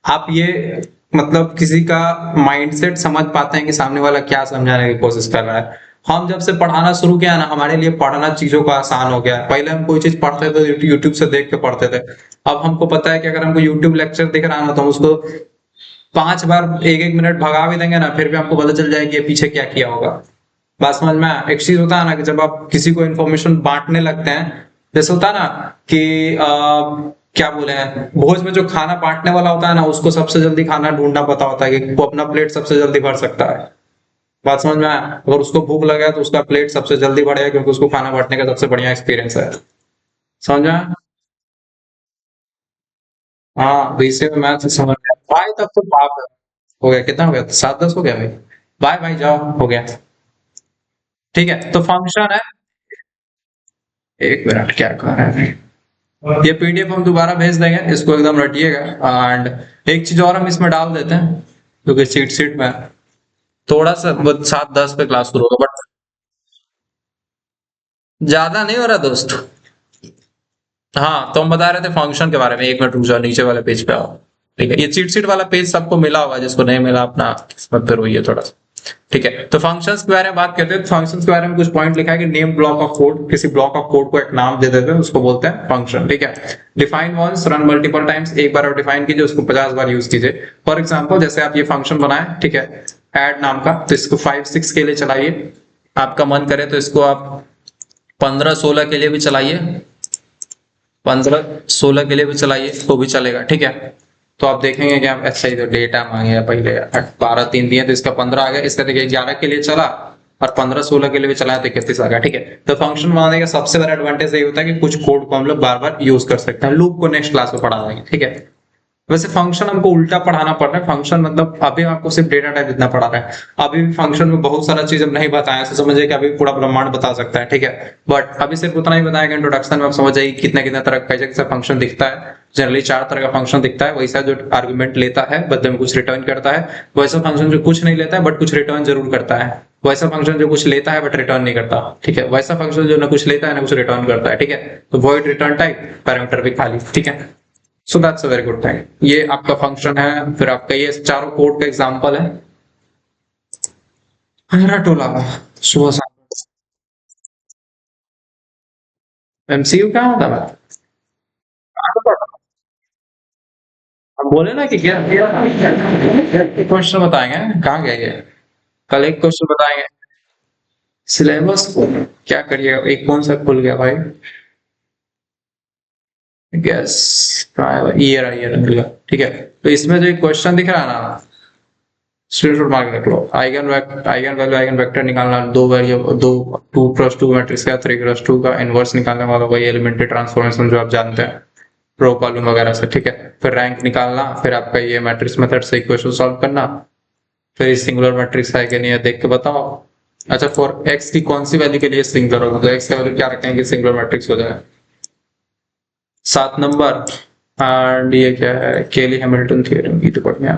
आप ये मतलब किसी का माइंडसेट समझ पाते हैं कि सामने वाला क्या समझाने की कोशिश कर रहा है। हम जब से पढ़ाना शुरू किया ना, हमारे लिए पढ़ना चीजों का आसान हो गया है। पहले हम कोई चीज पढ़ते थे तो यूट्यूब से देख के पढ़ते थे। अब हमको पता है कि अगर हमको यूट्यूब लेक्चर दिख रहा है ना, तो हम उसको 5 बार 1-1 मिनट भगा भी देंगे ना, फिर भी हमको पता चल जाएगा कि ये पीछे क्या किया होगा। बात समझ में आया? एक चीज होता है ना कि जब आप किसी को इन्फॉर्मेशन बांटने लगते हैं, जैसे होता है ना कि क्या बोले हैं, भोज में जो खाना बांटने वाला होता है ना, उसको सबसे जल्दी खाना ढूंढना पता होता है कि वो अपना प्लेट सबसे जल्दी भर सकता है। बात समझ में आया? अगर उसको भूख लगा है तो उसका प्लेट सबसे जल्दी बढ़ेगा, क्योंकि उसको खाना बांटने का सबसे बढ़िया एक्सपीरियंस है। समझ में आया? हाँ, बीसीए में मैथ से समझ गया भाई, तब तो बाप है। हो गया, कितना हो गया? 7-10 हो गया भाई। बाय भाई, जाओ, हो गया। ठीक है, तो फंक्शन है। 1 मिनट, क्या कर रहे हैं? ये पीडीएफ हम दोबारा भेज देंगे, इसको एकदम रटिएगा। एंड एक चीज और हम इसमें डाल देते हैं, क्योंकि सीट सीट में थोड़ा सा 7-10 पे क्लास शुरू होगा, बट ज्यादा नहीं हो रहा दोस्त। हाँ, तो हम बता रहे थे फंक्शन के बारे में। 1 मिनट रुक जाओ, नीचे वाले पेज पे आओ। ठीक है, ये चीट शीट वाला पेज सबको मिला होगा, जिसको नहीं मिला अपना किस्मत पे रोइए थोड़ा सा। ठीक है, तो फंक्शंस के बारे में बात करते हैं। फंक्शंस के बारे में कुछ पॉइंट लिखा है कि नेम ब्लॉक ऑफ कोड, किसी ब्लॉक ऑफ कोड को एक नाम दे देते हैं, उसको बोलते हैं फंक्शन। ठीक है, define once, run multiple times, एक बार आप डिफाइन कीजिए, उसको 50 बार यूज कीजिए। फॉर एग्जाम्पल, जैसे आप ये फंक्शन बनाए, ठीक है, ऐड नाम का, तो इसको 5-6 के लिए चलाइए। आपका मन करे तो इसको आप 15-16 के लिए भी चलाइए, 15-16 के लिए भी चलाइए तो भी चलेगा। ठीक है, तो आप देखेंगे कि आप अच्छा, ही तो डेटा मांगे पहले 12-3 दिए तो इसका 15 आ गया। इसका देखिए 11 के लिए चला और 15-16 के लिए भी चला तो 31 आ गया। ठीक है, तो फंक्शन बनाने का सबसे बड़ा एडवांटेज ये होता है कि कुछ कोड को हम लोग बार बार यूज कर सकते हैं। लूप को नेक्स्ट क्लास में पढ़ा देंगे। ठीक है, वैसे फंक्शन हमको उल्टा पढ़ाना पड़ रहा है। फंक्शन मतलब अभी आपको सिर्फ डेटा टाइप इतना पढ़ा रहा है। अभी भी फंक्शन में बहुत सारा चीज हम नहीं बताया, ऐसे समझिए कि अभी पूरा ब्रह्मांड बता सकता है। ठीक है, बट अभी सिर्फ उतना ही बताया कि इंट्रोडक्शन में आप समझ जाइए कितना कितना तरह का कैसे फंक्शन दिखता है। जनरली 4 तरह का फंक्शन दिखता है। वैसा जो आर्गुमेंट लेता है, बदले में कुछ रिटर्न करता है। वैसा फंक्शन जो कुछ नहीं लेता है बट कुछ रिटर्न जरूर करता है। वैसा फंक्शन जो कुछ लेता है बट रिटर्न नहीं करता। ठीक है, वैसा फंक्शन जो ना कुछ लेता है ना कुछ रिटर्न करता है। ठीक है, तो वॉइड रिटर्न टाइप, पैरामीटर भी खाली। ठीक है, so that's a very good thing. ये आपका फंक्शन है। फिर आपका ये चारों कोड का एग्जांपल है। मेरा टोला सुबह शाम एमसीयू क्या होता है? हम बोले ना कि क्वेश्चन बताएंगे। कहाँ गए ये? कल एक क्वेश्चन बताएंगे। सिलेबस को क्या करिएगा? एक कौन सा खुल गया भाई? गैस, ईयर निकल गया। ठीक है, तो इसमें जो एक क्वेश्चन दिख रहा है ना, स्क्रीनशॉट मार के रख लो। आइगन वैल्यू आइगन वेक्टर निकालना, दो वेरिएबल, दो 2+2 मैट्रिक्स का 3+2 का इनवर्स निकालने वाला वही एलिमेंट्री ट्रांसफॉर्मेशन जो आप जानते हैं, रो कॉलम वगैरह से। ठीक है, फिर रैंक निकालना, फिर आपका ये मैट्रिक्स मेथड से इक्वेशन सॉल्व करना, फिर सिंगुलर मैट्रिक्स है कि नहीं है देख के बताओ। अच्छा, फॉर एक्स की कौन सी वैल्यू के लिए सिंगुलर होगा, तो एक्स का वैल्यू क्या रखेंगे कि सिंगुलर मैट्रिक्स हो जाए। 7 नंबर। एंड ये क्या है? केली हैमिल्टन थ्योरम, ये तो बढ़िया।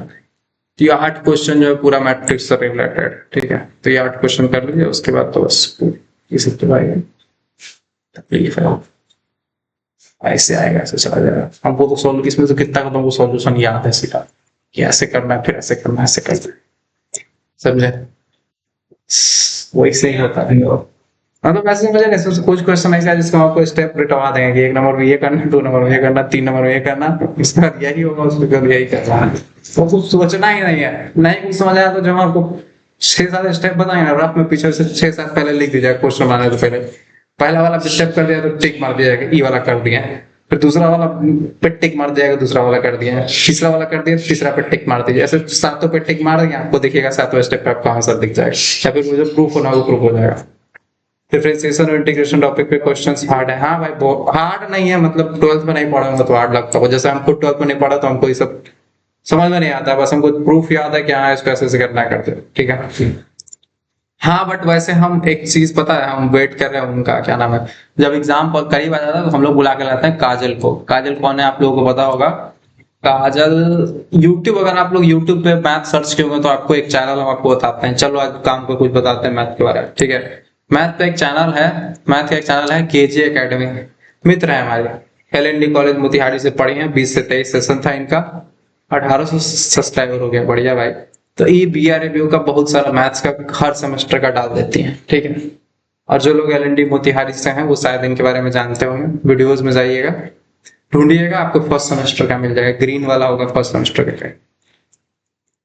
तो ये 8 क्वेश्चन जो है पूरा मैट्रिक्स से रिलेटेड। ठीक है, तो ये 8 क्वेश्चन कर लीजिए, उसके बाद तो बस ये सब तो भाई तकलीफ है। ऐसे आएगा, ऐसे चला जाएगा। हमको तो सॉल्व इसमें से कितना का तुमको सॉल्यूशन याद है सीधा, कि ऐसे करना है, फिर ऐसे करना है, ऐसे करना है। समझे? वैसे ही होता है। हाँ, तो वैसे मुझे नहीं सोच, कुछ क्वेश्चन ऐसा है जिसको हम आपको स्टेप रिटवा देंगे कि 1 नंबर में ये करना, 2 नंबर में ये करना, 3 नंबर में ये करना, उसके बाद यही होगा, उसके बाद यही करना है। वो कुछ सोचना ही नहीं है। नहीं कुछ समझ आया तो जब आपको 6-7 स्टेप बताएंगे ना, रफ में पीछे से 6-7 पहले लिख दीजिएगा क्वेश्चन बनाने से पहले। पहला वाला स्टेप कर दिया तो टिक मार दिया जाएगा, ई वाला कर दिया है, फिर दूसरा वाला पे टिक मार दिया जाएगा, दूसरा वाला कर दिया है, तीसरा वाला कर दिया, तीसरा पे टिक मार दीजिए, ऐसे सातों पे टिक मार देंगे, आपको देखिएगा सातवें स्टेप पे आपका आंसर दिख जाएगा, या फिर वो जो प्रूफ होना वो प्रूफ हो जाएगा। डिफरेंशिएशन और इंटीग्रेशन टॉपिक पे क्वेश्चंस हार्ड है, हाँ भाई बहुत हार्ड नहीं है, मतलब 12th में नहीं पढ़ा होगा तो हार्ड लगता होगा, जैसे हमको 12th में नहीं पढ़ा तो हमको ये सब समझ में नहीं आता, बस हमको प्रूफ याद है कि हाँ इसको ऐसे करना करते, ठीक है। हाँ बट वैसे हम एक चीज पता है, हम वेट कर रहे हैं उनका, क्या नाम है, जब एग्जाम करीब आ जाता है तो हम लोग बुला के लाते हैं काजल को। काजल कौन है आप लोगों को पता होगा? काजल यूट्यूब, अगर आप लोग यूट्यूब पे मैथ सर्च किए तो आपको एक चैनल हम आपको बताते हैं, चलो आज काम को कुछ बताते हैं मैथ के बारे में, ठीक है। मैथ पे एक चैनल है, मैथ का एक चैनल है केजी एकेडमी, मित्र है हमारे, एलएनडी कॉलेज मोतिहारी से पढ़ी है, 20 से 23 सेशन था इनका, 1800 सब्सक्राइबर हो गया, बढ़िया भाई। तो ये बीआर रिव्यू का बहुत सारा मैथ्स का हर सेमेस्टर का डाल देती हैं, ठीक है। और जो लोग एलएनडी मोतिहारी से हैं वो शायद इनके बारे में जानते होंगे, वीडियोस में जाइएगा ढूंढिएगा, आपको फर्स्ट सेमेस्टर का मिल जाएगा, ग्रीन वाला होगा फर्स्ट सेमेस्टर का।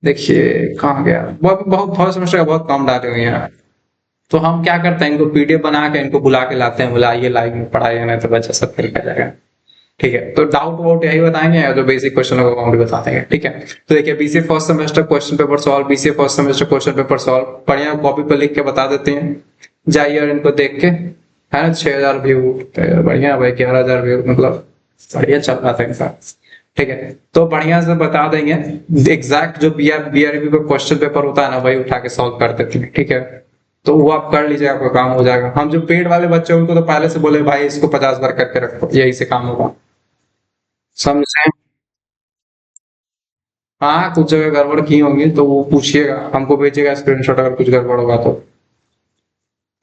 देखिए कहाँ गया, बहुत बहुत फर्स्ट सेमेस्टर का बहुत कम डाले हुए हैं। तो हम क्या करते हैं, इनको पीडीएफ बना के इनको बुला के लाते हैं, बोला आइए लाइव में पढ़ाइए, नहीं तो बच्चा सब फेल कर जाएगा, ठीक है। तो डाउट वाउट यही बताएंगे, जो बेसिक क्वेश्चन होगा हम भी बता देंगे, ठीक है। तो देखिए BCA first semester question paper solve, BCA first semester question paper solve, बढ़िया कॉपी पर लिख के बता देते हैं, जाइए और इनको देख के, है ना। 6000 व्यू, बढ़िया भाई, 11000 व्यू, मतलब बढ़िया चल रहा था इनका, ठीक है। तो बढ़िया से बता देंगे, एग्जैक्ट जो बीआरबी का क्वेश्चन पेपर होता है ना वही उठा के सॉल्व कर देते हैं, ठीक है। तो वो आप कर लीजिए, आपका काम हो जाएगा। हम जो पेड वाले बच्चे उनको तो पहले से बोले भाई इसको 50 बार करके रखो, यही से काम होगा, समझे। हाँ कुछ जगह गड़बड़ की होंगी तो वो पूछिएगा, हमको भेजिएगा स्क्रीनशॉट, अगर कुछ गड़बड़ होगा तो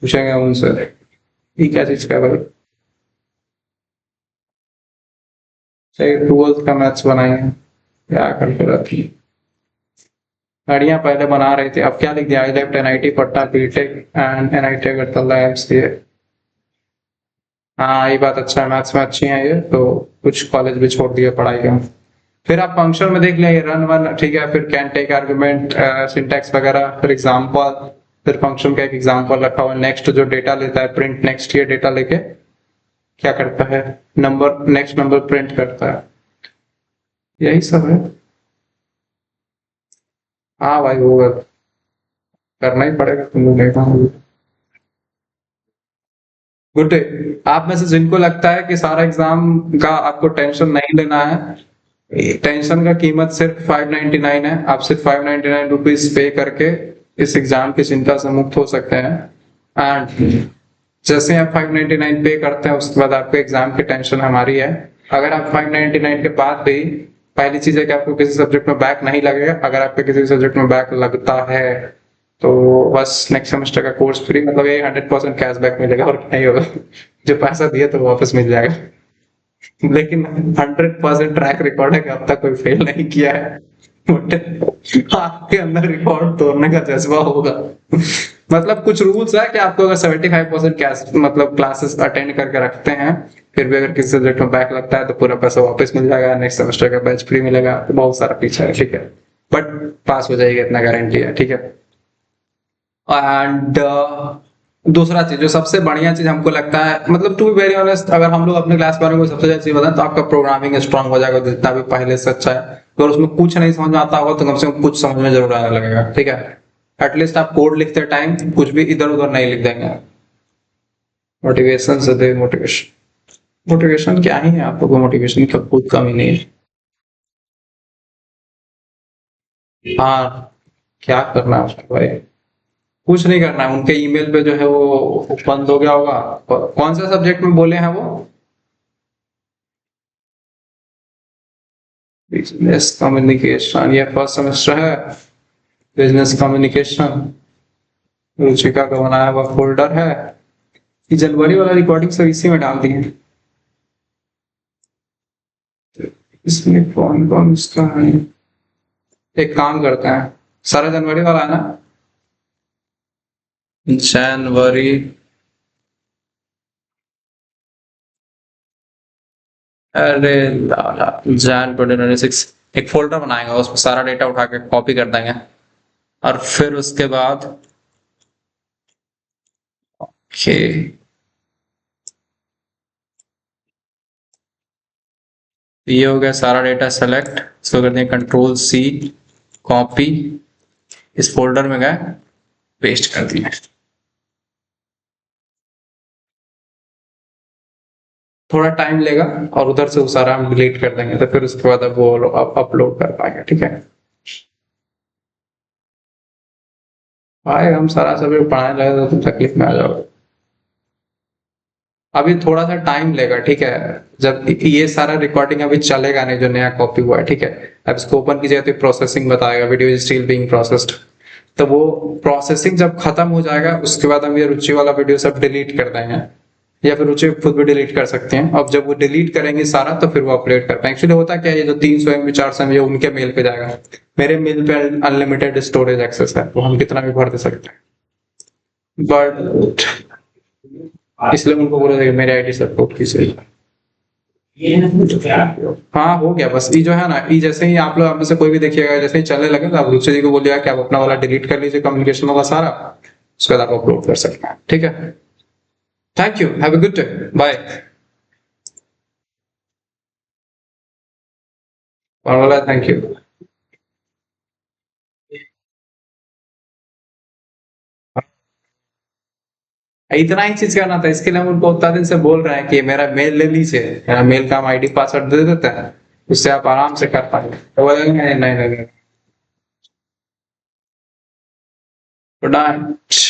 पूछेंगे उनसे, ये क्या चीज का भाई। सही 12th का मैथ्स बनाएंगे, क्या करके रखी गाड़ियां पहले बना रहे थे, अब क्या लिख दिया, I left NIT Patna BTech and NIT Agartala MCA. हाँ ये बात अच्छा है, मैथ्स में अच्छी है ये, तो कुछ कॉलेज भी छोड़ दिए पढ़ाई का। फिर आप फंक्शन में देख लेंगे रन वन, ठीक है, फिर कैन टेक आर्गुमेंट, सिंटैक्स वगैरह, फिर एग्जांपल, फिर फंक्शन का एक एग्जांपल रखा हुआ, नेक्स्ट जो डेटा लेता है प्रिंट नेक्स्ट, ये डेटा लेके क्या करता है, नंबर नेक्स्ट नंबर प्रिंट करता है, यही सब है। हाँ भाई वो करना ही पड़ेगा, तुम लोग देखना। Good day. आप में से जिनको लगता है कि सारा एग्जाम का आपको टेंशन नहीं लेना है, टेंशन का कीमत सिर्फ 599 है, आप सिर्फ 599 रुपीज पे करके इस एग्जाम की चिंता से मुक्त हो सकते हैं। एंड जैसे आप 599 पे करते हैं उसके बाद आपके एग्जाम की टेंशन हमारी है। अगर आप 599 के बाद भी, पहली चीज है कि आपको किसी सब्जेक्ट में बैक नहीं लगेगा, अगर आपके किसी सब्जेक्ट में बैक लगता है तो बस नेक्स्ट सेमेस्टर का कोर्स फ्री, मतलब ये 100% कैशबैक मिलेगा और नहीं होगा, जो पैसा दिए तो वापस मिल जाएगा। लेकिन 100% ट्रैक रिकॉर्ड है कि अब तक कोई फेल नहीं किया है, बट आपके अंदर रिकॉर्ड तोड़ने का जज्बा होगा। मतलब कुछ रूल्स है कि आपको अगर 75% कैश मतलब क्लासेस अटेंड करके रखते हैं, फिर भी अगर किसी सब्जेक्ट में बैक लगता है तो पूरा पैसा वापस मिल जाएगा, नेक्स्ट सेमेस्टर का बैच फ्री मिलेगा, तो बहुत सारा पीछा है, ठीक है। बट पास हो जाएगा इतना गारंटी है, ठीक है। एंड दूसरा चीज जो सबसे बढ़िया चीज हमको लगता है, मतलब टू बी वेरी ऑनेस्ट, अगर हम लोग अपने क्लास के बारे में सबसे ज्यादा चीज बताएं तो आपका प्रोग्रामिंग स्ट्रांग हो जाएगा, जितना भी पहले से अच्छा है। अगर उसमें कुछ नहीं समझ में आता होगा तो कम से कम कुछ समझ में जरूर आने लगेगा, ठीक है। एटलीस्ट आप कोड लिखते टाइम कुछ भी इधर उधर नहीं लिख देंगे। मोटिवेशन से दे मोटिवेशन, मोटिवेशन क्या ही है, आपको कोई मोटिवेशन की खुद कमी नहीं है। हाँ क्या करना है उसको भाई, कुछ नहीं करना है, उनके ईमेल पे जो है वो बंद हो गया होगा। कौन सा सब्जेक्ट में बोले हैं वो? बिजनेस कम्युनिकेशन, ये फर्स्ट सेमेस्टर है, बिजनेस कम्युनिकेशन, रुचिका का बनाया हुआ फोल्डर है, ये जनवरी वाला रिकॉर्डिंग सब इसी में डाल दिए। इसमें कौन कौन इसका है, एक काम करते हैं, सारा जनवरी वाला है ना, जनवरी, अरे जैन 2026, एक फोल्डर बनाएंगे उसमें सारा डेटा उठा के कॉपी कर देंगे, और फिर उसके बाद ओके ये हो गया सारा डेटा सेलेक्ट, इसको करते हैं कंट्रोल सी, कॉपी, इस फोल्डर में गए, पेस्ट कर दिया। थोड़ा टाइम लेगा और उधर से वो सारा हम डिलीट कर देंगे, तो फिर उसके बाद अब वो अपलोड कर पाएंगे। ठीक है, आए हम सारा सभी पढ़ाने लगे तो तुम तकलीफ में आ जाओगे। अभी थोड़ा सा टाइम लेगा, ठीक है, जब ये सारा रिकॉर्डिंग अभी चलेगा नहीं जो नया कॉपी हुआ है। ठीक है, अब इसको ओपन कीजिएगा तो प्रोसेसिंग बताएगा, video is still being processed. तो वो प्रोसेसिंग जब खत्म हो जाएगा उसके बाद हम ये रुचि वाला वीडियो सब डिलीट कर देंगे, या फिर रुचि खुद भी डिलीट कर सकते हैं। अब जब वो डिलीट करेंगे सारा तो फिर वो अपलोड कर पाएंगे। एक्चुअली होता क्या है, ये जो 300 MB 400 MB उनके मेल पे जाएगा, मेरे मेल पे अनलिमिटेड स्टोरेज एक्सेस है, वो हम कितना भी भर दे सकते हैं। बट इसलिए उनको बोला था मेरे आईडी सपोर्ट कीजिए। हाँ हो गया, बस ये जो है ना, ये जैसे ही आप लोग आप में से कोई भी देखिएगा, जैसे ही चलने लगे तो आप रुचि जी को बोलिएगा कि आप अपना वाला डिलीट कर लीजिए, कम्युनिकेशन होगा सारा, उसके बाद आप अपलोड कर सकते हैं। ठीक है, thank you, have a good day, bye. और वाला थैंक यू। इतना ही चीज करना था, इसके लिए हम उनको उतना दिन से बोल रहे हैं कि मेरा मेल ले लीजिए, मेरा मेल का हम आईडी पासवर्ड दे देते हैं, उससे आप आराम से कर पाएंगे। तो बोलेंगे नहीं नहीं नहीं। Good night.